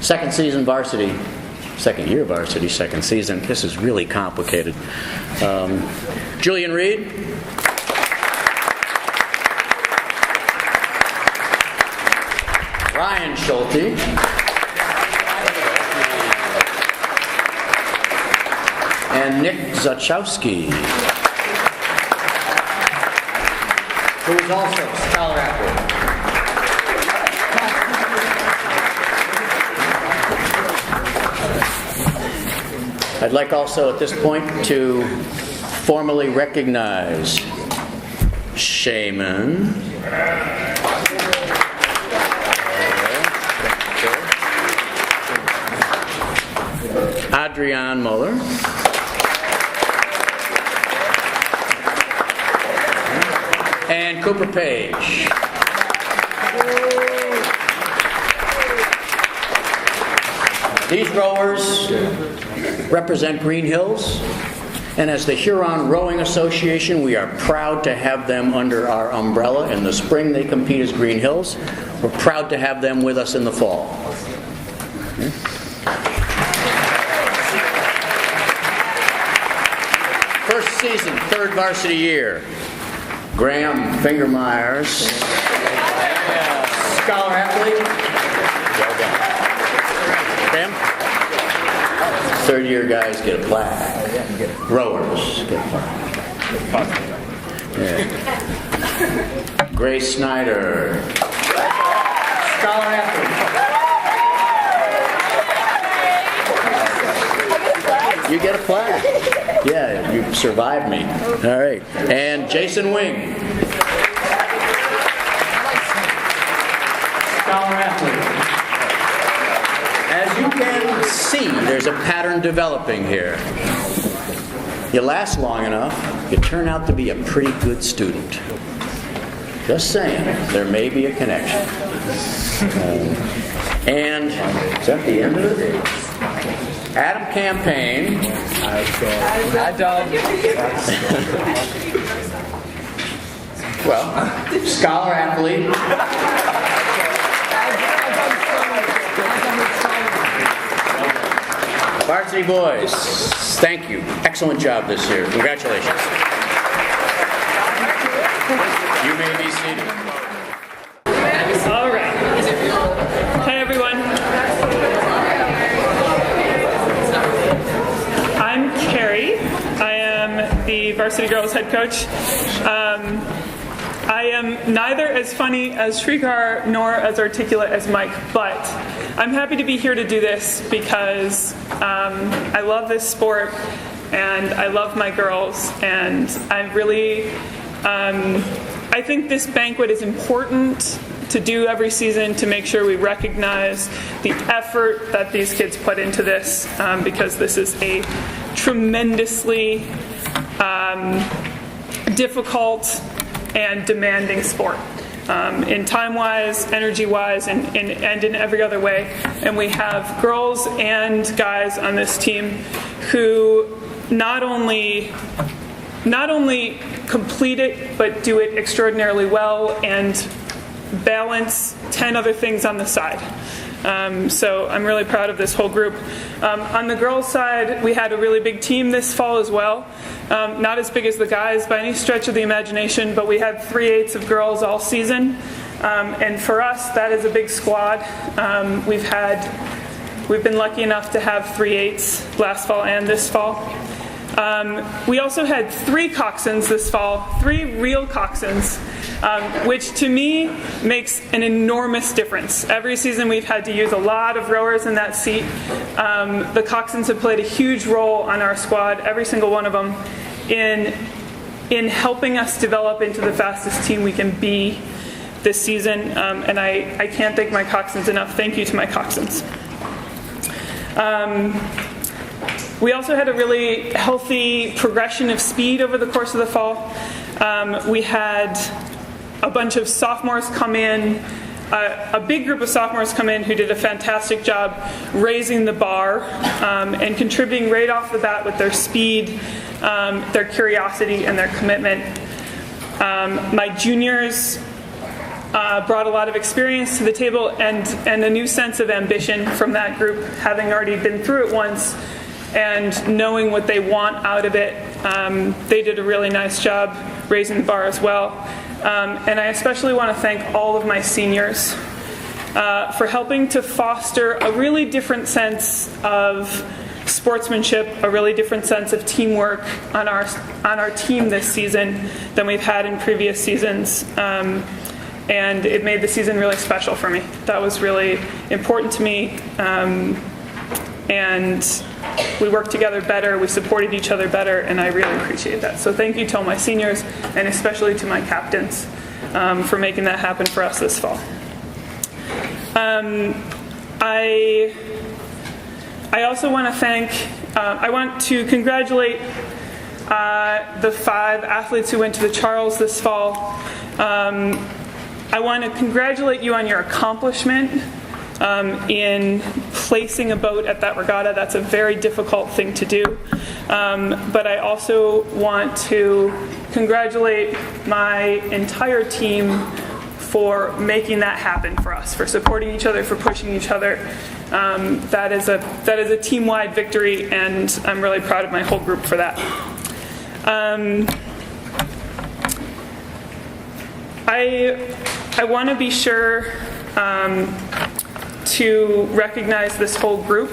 Second season varsity, second year varsity, second season. This is really complicated. Julian Reed. Ryan Schulte. And Nick Zachowski, who is also a scholar athlete. I'd like also at this point to formally recognize Shaman, Adrian Muller, and Cooper Page. These rowers represent Green Hills, and as the Huron Rowing Association, we are proud to have them under our umbrella. In the spring, they compete as Green Hills. We're proud to have them with us in the fall. First season, third varsity year. Graham Fingermeyers, scholar athlete. Well done. Graham? Third year guys get a plaque. Rowers get a plaque. Yeah. Grace Snyder, scholar athlete. You get a plaque. Yeah, you survived me. All right. And Jason Wing, scholar athlete. As you can see, there's a pattern developing here. You last long enough, you turn out to be a pretty good student. Just saying, there may be a connection. And is that the end of it? Adam Campaign. Hi, Doug. Well, scholar athlete. Varsity boys, thank you. Excellent job this year. Congratulations. You may be seated. All right. Hi, everyone. I'm Carrie. I am the varsity girls head coach. I am neither as funny as Shrikar nor as articulate as Mike, but I'm happy to be here to do this because I love this sport and I love my girls, and I really, I think this banquet is important to do every season to make sure we recognize the effort that these kids put into this, because this is a tremendously difficult and demanding sport, in time-wise, energy-wise, and in every other way. And we have girls and guys on this team who not only complete it, but do it extraordinarily well and balance 10 other things on the side. So I'm really proud of this whole group. On the girls' side, we had a really big team this fall as well. Not as big as the guys by any stretch of the imagination, but we had 3/8 of girls all season. And for us, that is a big squad. We've been lucky enough to have 3/8 last fall and this fall. We also had 3 coxswains this fall, 3 real coxswains, which to me makes an enormous difference. Every season we've had to use a lot of rowers in that seat. The coxswains have played a huge role on our squad, every single one of them, in helping us develop into the fastest team we can be this season. And I can't thank my coxswains enough. Thank you to my coxswains. We also had a really healthy progression of speed over the course of the fall. We had a bunch of sophomores come in, a big group of sophomores come in who did a fantastic job raising the bar and contributing right off the bat with their speed, their curiosity, and their commitment. My juniors brought a lot of experience to the table and a new sense of ambition from that group, having already been through it once and knowing what they want out of it. They did a really nice job raising the bar as well. And I especially want to thank all of my seniors for helping to foster a really different sense of sportsmanship, a really different sense of teamwork on our team this season than we've had in previous seasons. And it made the season really special for me. That was really important to me. And we worked together better, we supported each other better, and I really appreciate that. So thank you to all my seniors, and especially to my captains for making that happen for us this fall. I also want to I want to congratulate the 5 athletes who went to the Charles this fall. I want to congratulate you on your accomplishment in placing a boat at that regatta. That's a very difficult thing to do. But I also want to congratulate my entire team for making that happen for us, for supporting each other, for pushing each other. That is a team-wide victory, and I'm really proud of my whole group for that. I want to be sure to recognize this whole group.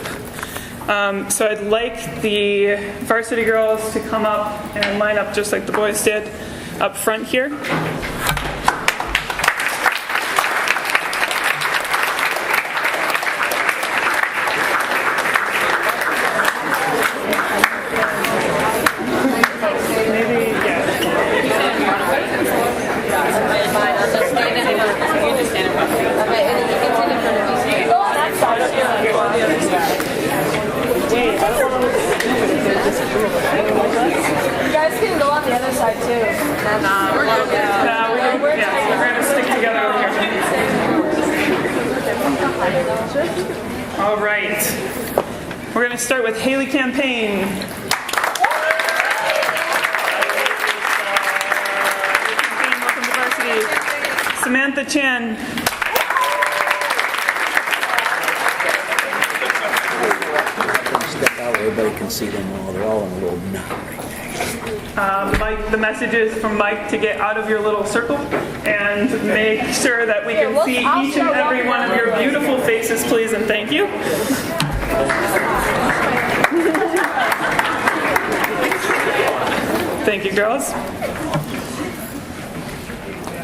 So I'd like the varsity girls to come up and line up just like the boys did up front here. All right. We're going to start with Haley Campaign. Welcome to Varsity. Samantha Chan. Step out where everybody can see them all. They're all in a little knot right there. Mike, the message is from Mike to get out of your little circle and make sure that we can see each and every one of your beautiful faces, please, and thank you. Thank you, girls.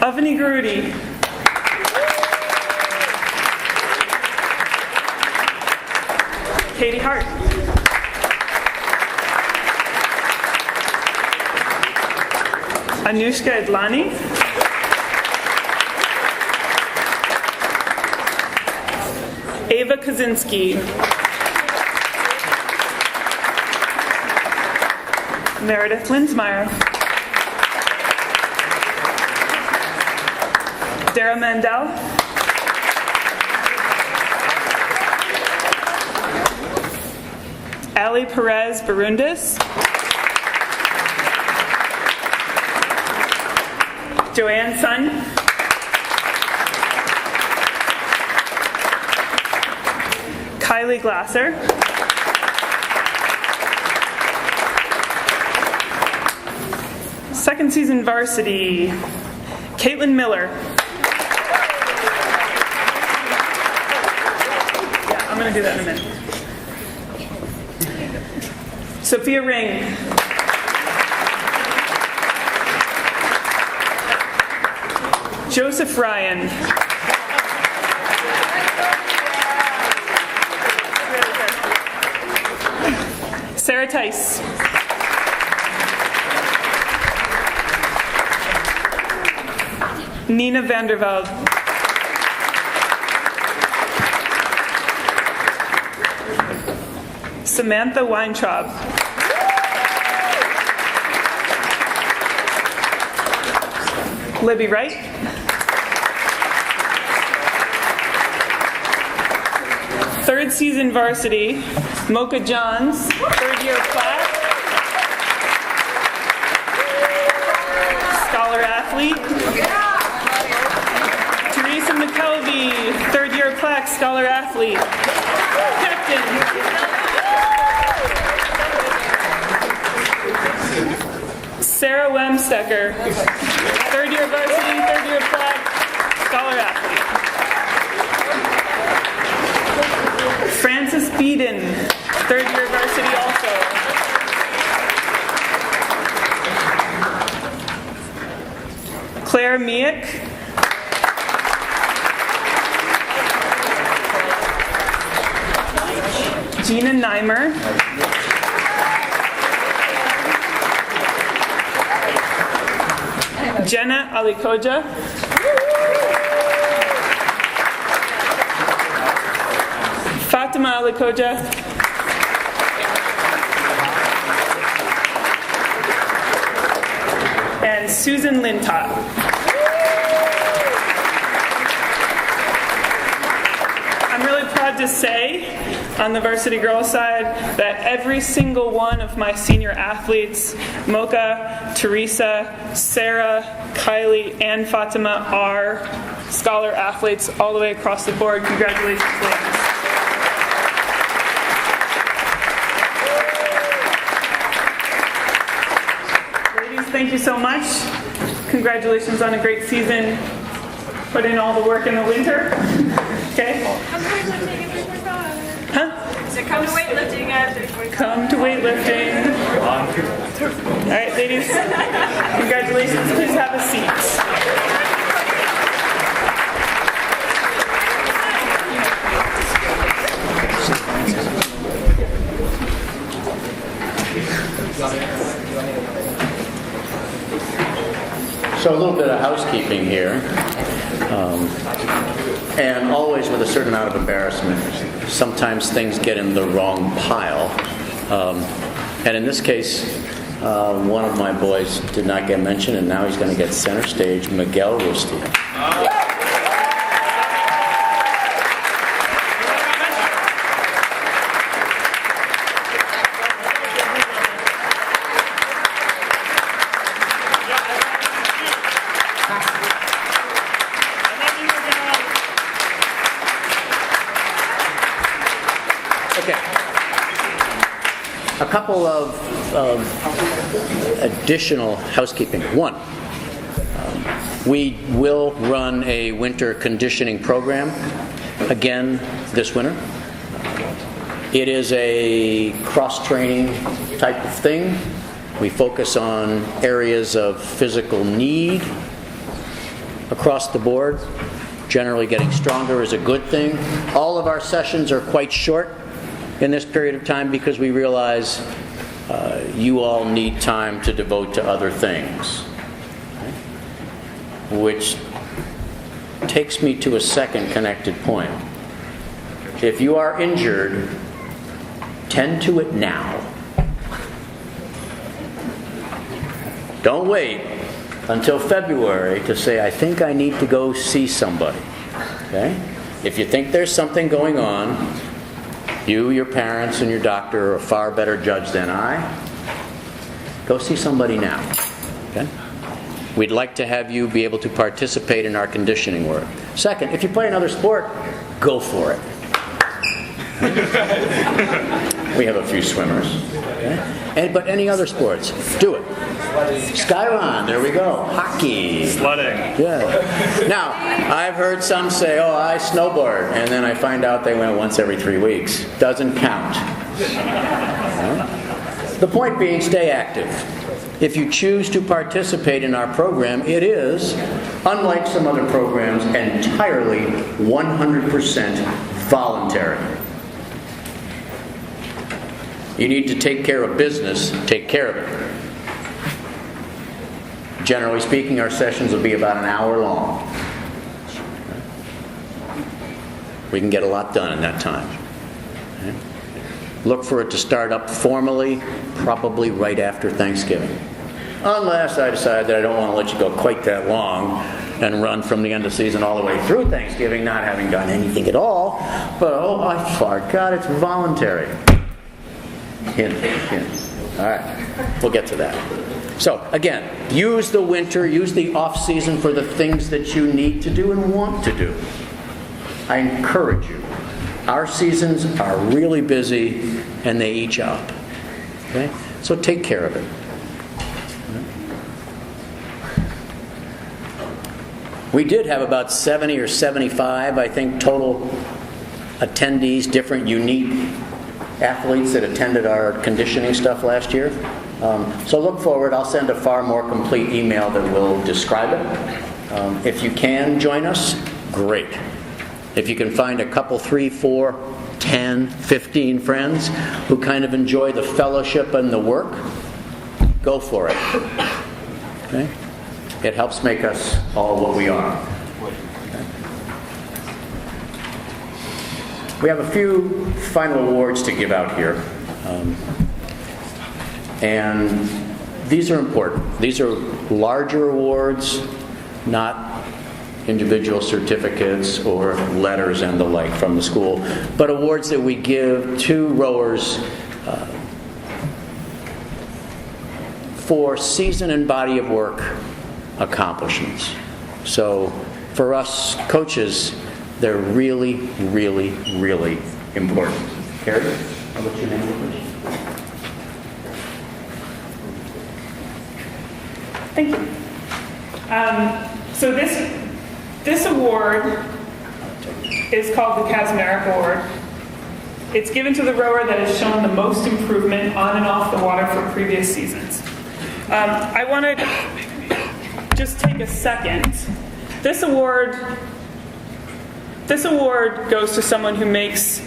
Avani Garudi. Katie Hart. Anushka Adlani. Ava Kaczynski. Meredith Linsmeyer. Dara Mandel. Ali Perez Barundis. Joanne Sun. Kylie Glasser. Second season varsity, Caitlin Miller. Yeah, I'm going to do that in a minute. Sophia Ring. Joseph Ryan. Sarah Tice. Nina Vandervelde. Samantha Weintraub. Libby Wright. Third season varsity, Mocha Johns, third year class. Scholar athlete. Teresa McKelvey, third year plaque, scholar athlete. Captain. Sarah Wemstecker, third year varsity, third year plaque, scholar athlete. Frances Beeden, third year varsity also. Claire Miek. Gina Neimer. Jenna Alikoja. Fatima Alikoja. And Susan Lintott. I'm really proud to say, on the varsity girls side, that every single one of my senior athletes, Mocha, Teresa, Sarah, Kylie, and Fatima, are scholar athletes all the way across the board. Congratulations, ladies. Ladies, thank you so much. Congratulations on a great season. Put in all the work in the winter. Okay? Huh? Come to weightlifting after. Come to weightlifting. All right, ladies. Congratulations. Please have a seat. So a little bit of housekeeping here, and always with a certain amount of embarrassment. Sometimes things get in the wrong pile, and in this case, one of my boys did not get mentioned, and now he's going to get center stage, Miguel Rustia. A couple of additional housekeeping. One, we will run a winter conditioning program again this winter. It is a cross-training type of thing. We focus on areas of physical need across the board. Generally getting stronger is a good thing. All of our sessions are quite short in this period of time because we realize you all need time to devote to other things. Okay? Which takes me to a second connected point. If you are injured, tend to it now. Don't wait until February to say, I think I need to go see somebody. Okay? If you think there's something going on, you, your parents, and your doctor are a far better judge than I. Go see somebody now. Okay? We'd like to have you be able to participate in our conditioning work. Second, if you play another sport, go for it. We have a few swimmers. Okay? But any other sports, do it. Skyron, there we go. Hockey. Sledding. Yeah. Now, I've heard some say, oh, I snowboard, and then I find out they went once every 3 weeks. Doesn't count. The point being, stay active. If you choose to participate in our program, it is, unlike some other programs, entirely 100% voluntary. You need to take care of business, take care of it. Generally speaking, our sessions will be about an hour long. We can get a lot done in that time. Okay? Look for it to start up formally, probably right after Thanksgiving. Unless I decide that I don't want to let you go quite that long and run from the end of season all the way through Thanksgiving, not having done anything at all. But, oh, I forgot it's voluntary. Hint, hint. All right, we'll get to that. So, again, use the winter, use the off-season for the things that you need to do and want to do. I encourage you. Our seasons are really busy, and they each up. Okay? So take care of it. We did have about 70 or 75, I think, total attendees, different unique athletes that attended our conditioning stuff last year. So look forward. I'll send a far more complete email that will describe it. If you can join us, great. If you can find a couple, 3, 4, 10, 15 friends who kind of enjoy the fellowship and the work, go for it. Okay? It helps make us all what we are. Okay? We have a few final awards to give out here. And these are important. These are larger awards, not individual certificates or letters and the like from the school, but awards that we give to rowers for season and body of work accomplishments. So for us coaches, they're really, really, really important. Carrie, what's your name, please? Thank you. So this award is called the Kaczmarek Award. It's given to the rower that has shown the most improvement on and off the water from previous seasons. I want to just take a second. This award goes to someone who makes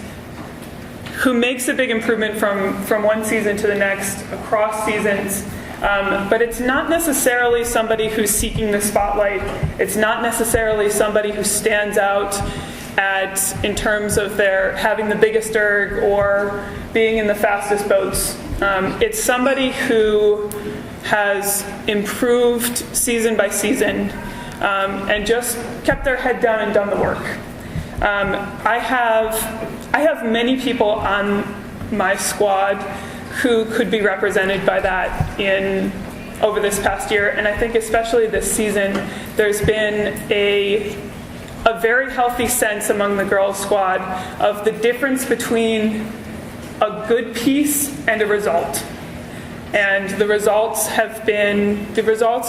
a big improvement from one season to the next, across seasons. But it's not necessarily somebody who's seeking the spotlight. It's not necessarily somebody who stands out in terms of their having the biggest erg or being in the fastest boats. It's somebody who has improved season by season and just kept their head down and done the work. I have many people on my squad who could be represented by that over this past year, and I think especially this season, there's been a very healthy sense among the girls' squad of the difference between a good piece and a result. And the results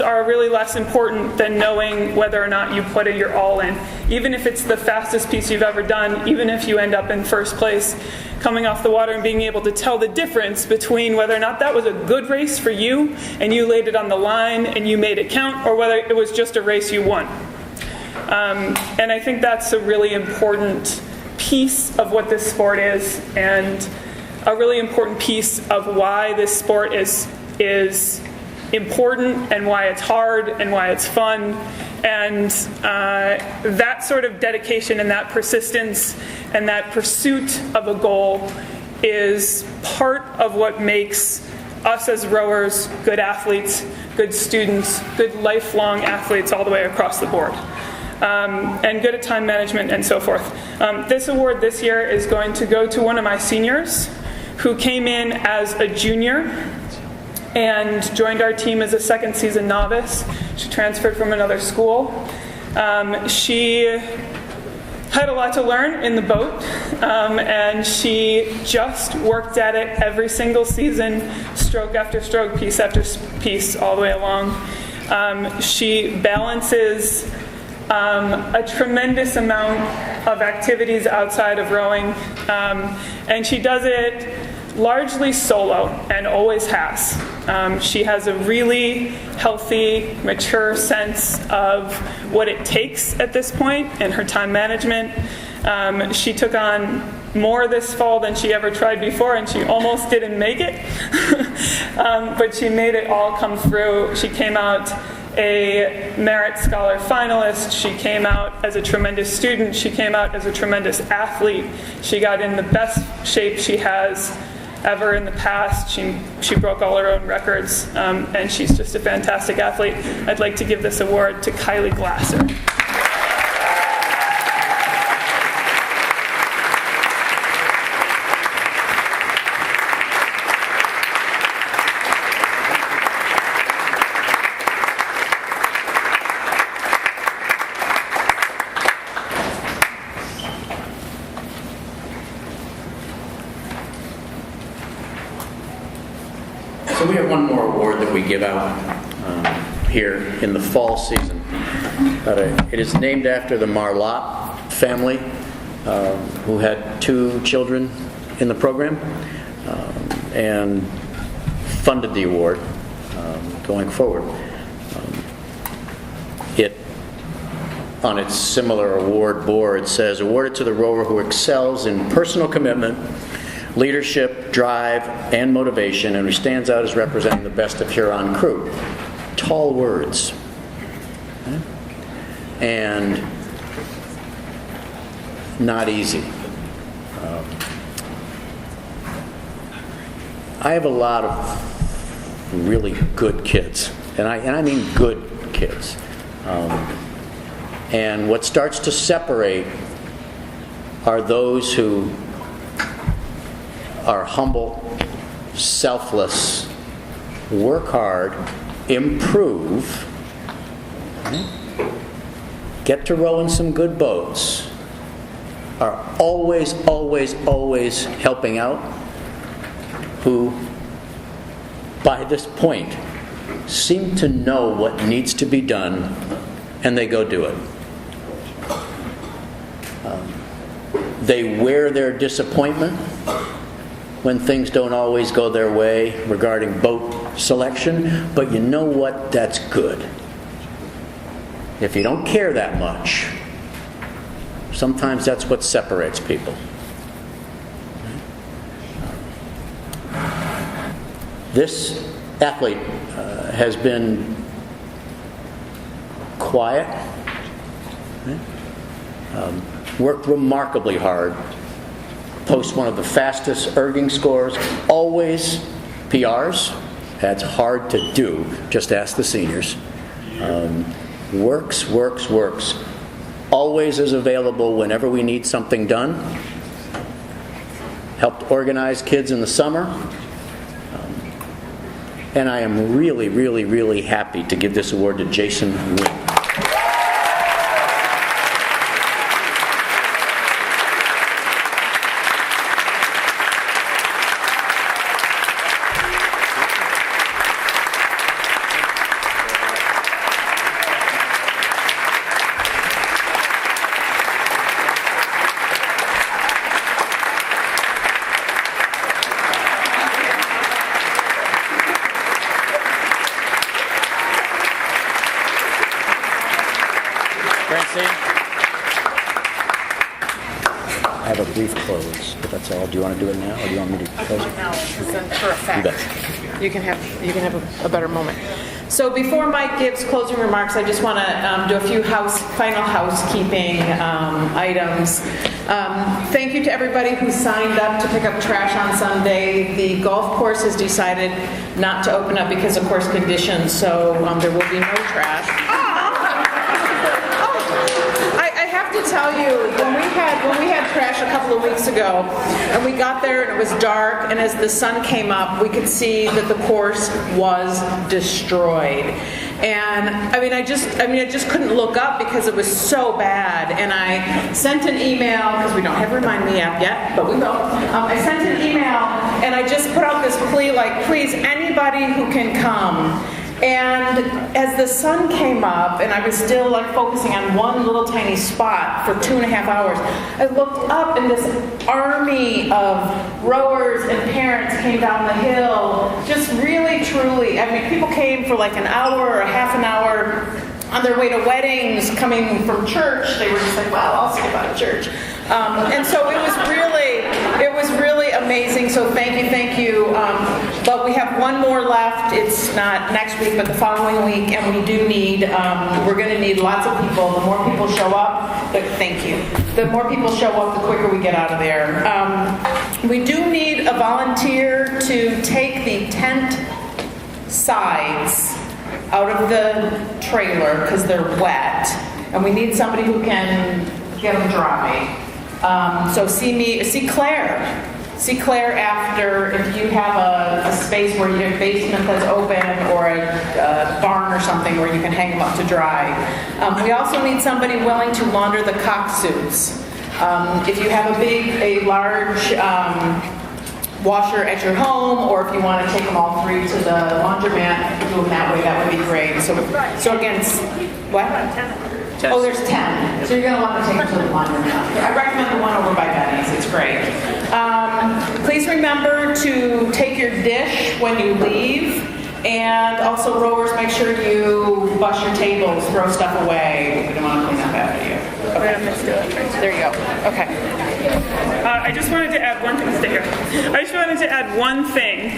are really less important than knowing whether or not you put your all in. Even if it's the fastest piece you've ever done, even if you end up in first place, coming off the water and being able to tell the difference between whether or not that was a good race for you and you laid it on the line and you made it count, or whether it was just a race you won. And I think that's a really important piece of what this sport is, and a really important piece of why this sport is important and why it's hard and why it's fun. And that sort of dedication and that persistence and that pursuit of a goal is part of what makes us as rowers good athletes, good students, good lifelong athletes all the way across the board. And good at time management and so forth. This award this year is going to go to one of my seniors who came in as a junior and joined our team as a second season novice. She transferred from another school. She had a lot to learn in the boat, and she just worked at it every single season, stroke after stroke, piece after piece, all the way along. She balances a tremendous amount of activities outside of rowing, and she does it largely solo and always has. She has a really healthy, mature sense of what it takes at this point and her time management. She took on more this fall than she ever tried before, and she almost didn't make it. But she made it all come through. She came out a Merit Scholar finalist. She came out as a tremendous student. She came out as a tremendous athlete. She got in the best shape she has ever in the past. She broke all her own records, and she's just a fantastic athlete. I'd like to give this award to Kylie Glasser. So we have one more award that we give out here in the fall season. It is named after the Marlotte family, who had 2 children in the program, and funded the award going forward. On its similar award board, says, awarded to the rower who excels in personal commitment, leadership, drive, and motivation, and who stands out as representing the best of Huron crew. Tall words. Okay? And not easy. I have a lot of really good kids, and I mean good kids. And what starts to separate are those who are humble, selfless, work hard, improve, get to row in some good boats, are always, always, always helping out, who, by this point, seem to know what needs to be done, and they go do it. They wear their disappointment when things don't always go their way regarding boat selection, but you know what? That's good. If you don't care that much, sometimes that's what separates people. This athlete has been quiet, worked remarkably hard, posts one of the fastest erging scores, always PRs. That's hard to do. Just ask the seniors. Works. Always is available whenever we need something done. Helped organize kids in the summer. And I am really, really, really happy to give this award to Jason Wynn. I have a brief close, but that's all. Do you want to do it now, or do you want me to close it? No, for effect. You bet. You can have a better moment. So before Mike gives closing remarks, I just want to do a few final housekeeping items. Thank you to everybody who signed up to pick up trash on Sunday. The golf course has decided not to open up because of course conditions, so there will be no trash. I have to tell you, when we had crash a couple of weeks ago, and we got there and it was dark, and as the sun came up, we could see that the course was destroyed. And I just couldn't look up because it was so bad. And I sent an email, because we don't have Remind Me app yet, but we will. I sent an email and I just put out this plea, like, please, anybody who can come. And as the sun came up and I was still like focusing on one little tiny spot for 2.5 hours, I looked up and this army of rowers and parents came down the hill, just really, truly. I mean, people came for like an hour or half an hour on their way to weddings, coming from church. They were just like, well, I'll skip out of church. And so it was really amazing. So thank you. But we have one more left. It's not next week, but the following week. And we do need, we're going to need lots of people. The more people show up, the more people show up, the quicker we get out of there. We do need a volunteer to take the tent sides out of the trailer because they're wet, and we need somebody who can get them dry. So see Claire after, if you have a space where you have a basement that's open or a barn or something where you can hang them up to dry. We also need somebody willing to launder the cock suits. If you have a large washer at your home, or if you want to take them all three to the laundromat, do them that way, that would be great. So again, what? Oh, there's 10. So you're going to want to take them to the laundromat. I recommend the one over by Betty's. It's great. Please remember to take your dish when you leave. And also, rowers, make sure you bust your tables, throw stuff away. We don't want to clean up after you. Okay. There you go. Okay. I just wanted to add one thing. Stay here. I just wanted to add one thing.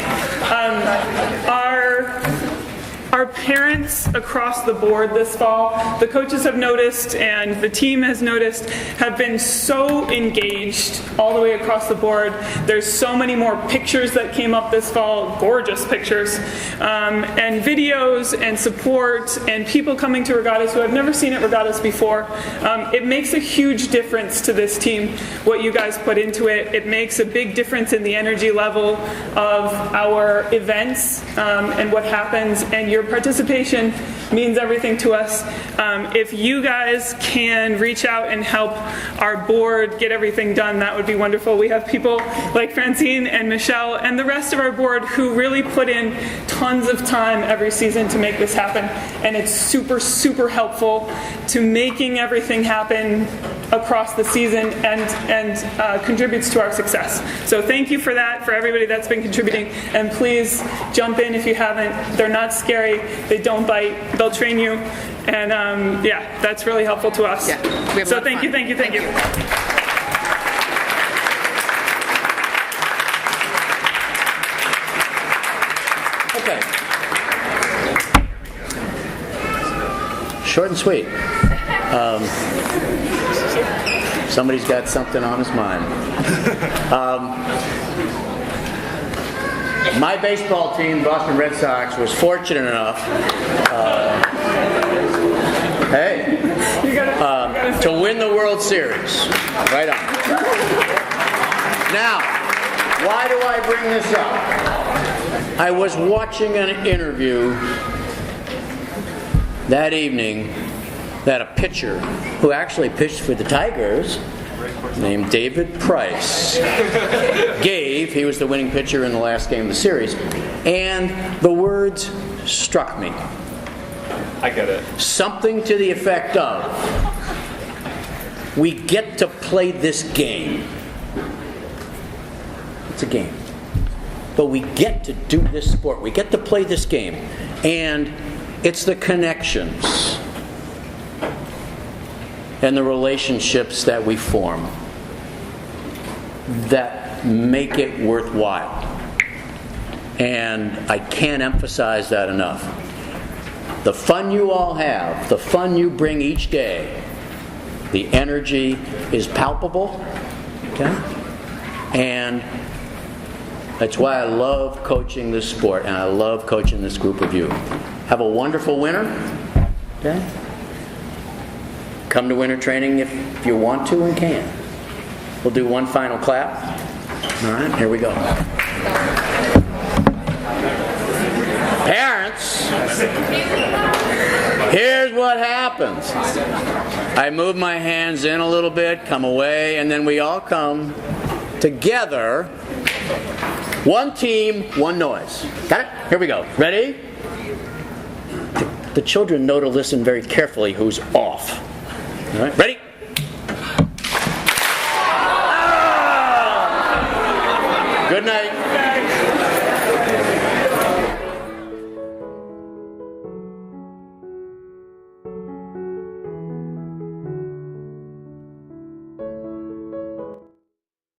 Our parents across the board this fall, the coaches have noticed and the team has noticed, have been so engaged all the way across the board. There's so many more pictures that came up this fall, gorgeous pictures, and videos and support and people coming to regattas who have never seen at regattas before. It makes a huge difference to this team, what you guys put into it. It makes a big difference in the energy level of our events and what happens, and your participation means everything to us. If you guys can reach out and help our board get everything done, that would be wonderful. We have people like Francine and Michelle and the rest of our board who really put in tons of time every season to make this happen, and it's super, super helpful to making everything happen across the season and contributes to our success. So thank you for that, for everybody that's been contributing, and please jump in if you haven't. They're not scary, they don't bite, they'll train you, and yeah, that's really helpful to us. Yeah, we have a so lot of thank you. Okay. Short and sweet. Somebody's got something on his mind. My baseball team, Boston Red Sox, was fortunate enough to win the World Series. Right on. Now, why do I bring this up? I was watching an interview that evening that a pitcher who actually pitched for the Tigers, named David Price, gave. He was the winning pitcher in the last game of the series. And the words struck me. I get it. Something to the effect of, we get to play this game. It's a game. But we get to do this sport. We get to play this game. And it's the connections and the relationships that we form that make it worthwhile. And I can't emphasize that enough. The fun you all have, the fun you bring each day, the energy is palpable, okay? And that's why I love coaching this sport, and I love coaching this group of you. Have a wonderful winter, okay? come to winter training if you want to and can. We'll do one final clap. All right, here we go. Parents, here's what happens. I move my hands in a little bit, come away, and then we all come together. One team, one noise. Got it? Here we go. Ready? The children know to listen very carefully who's off. All right, ready? Good night.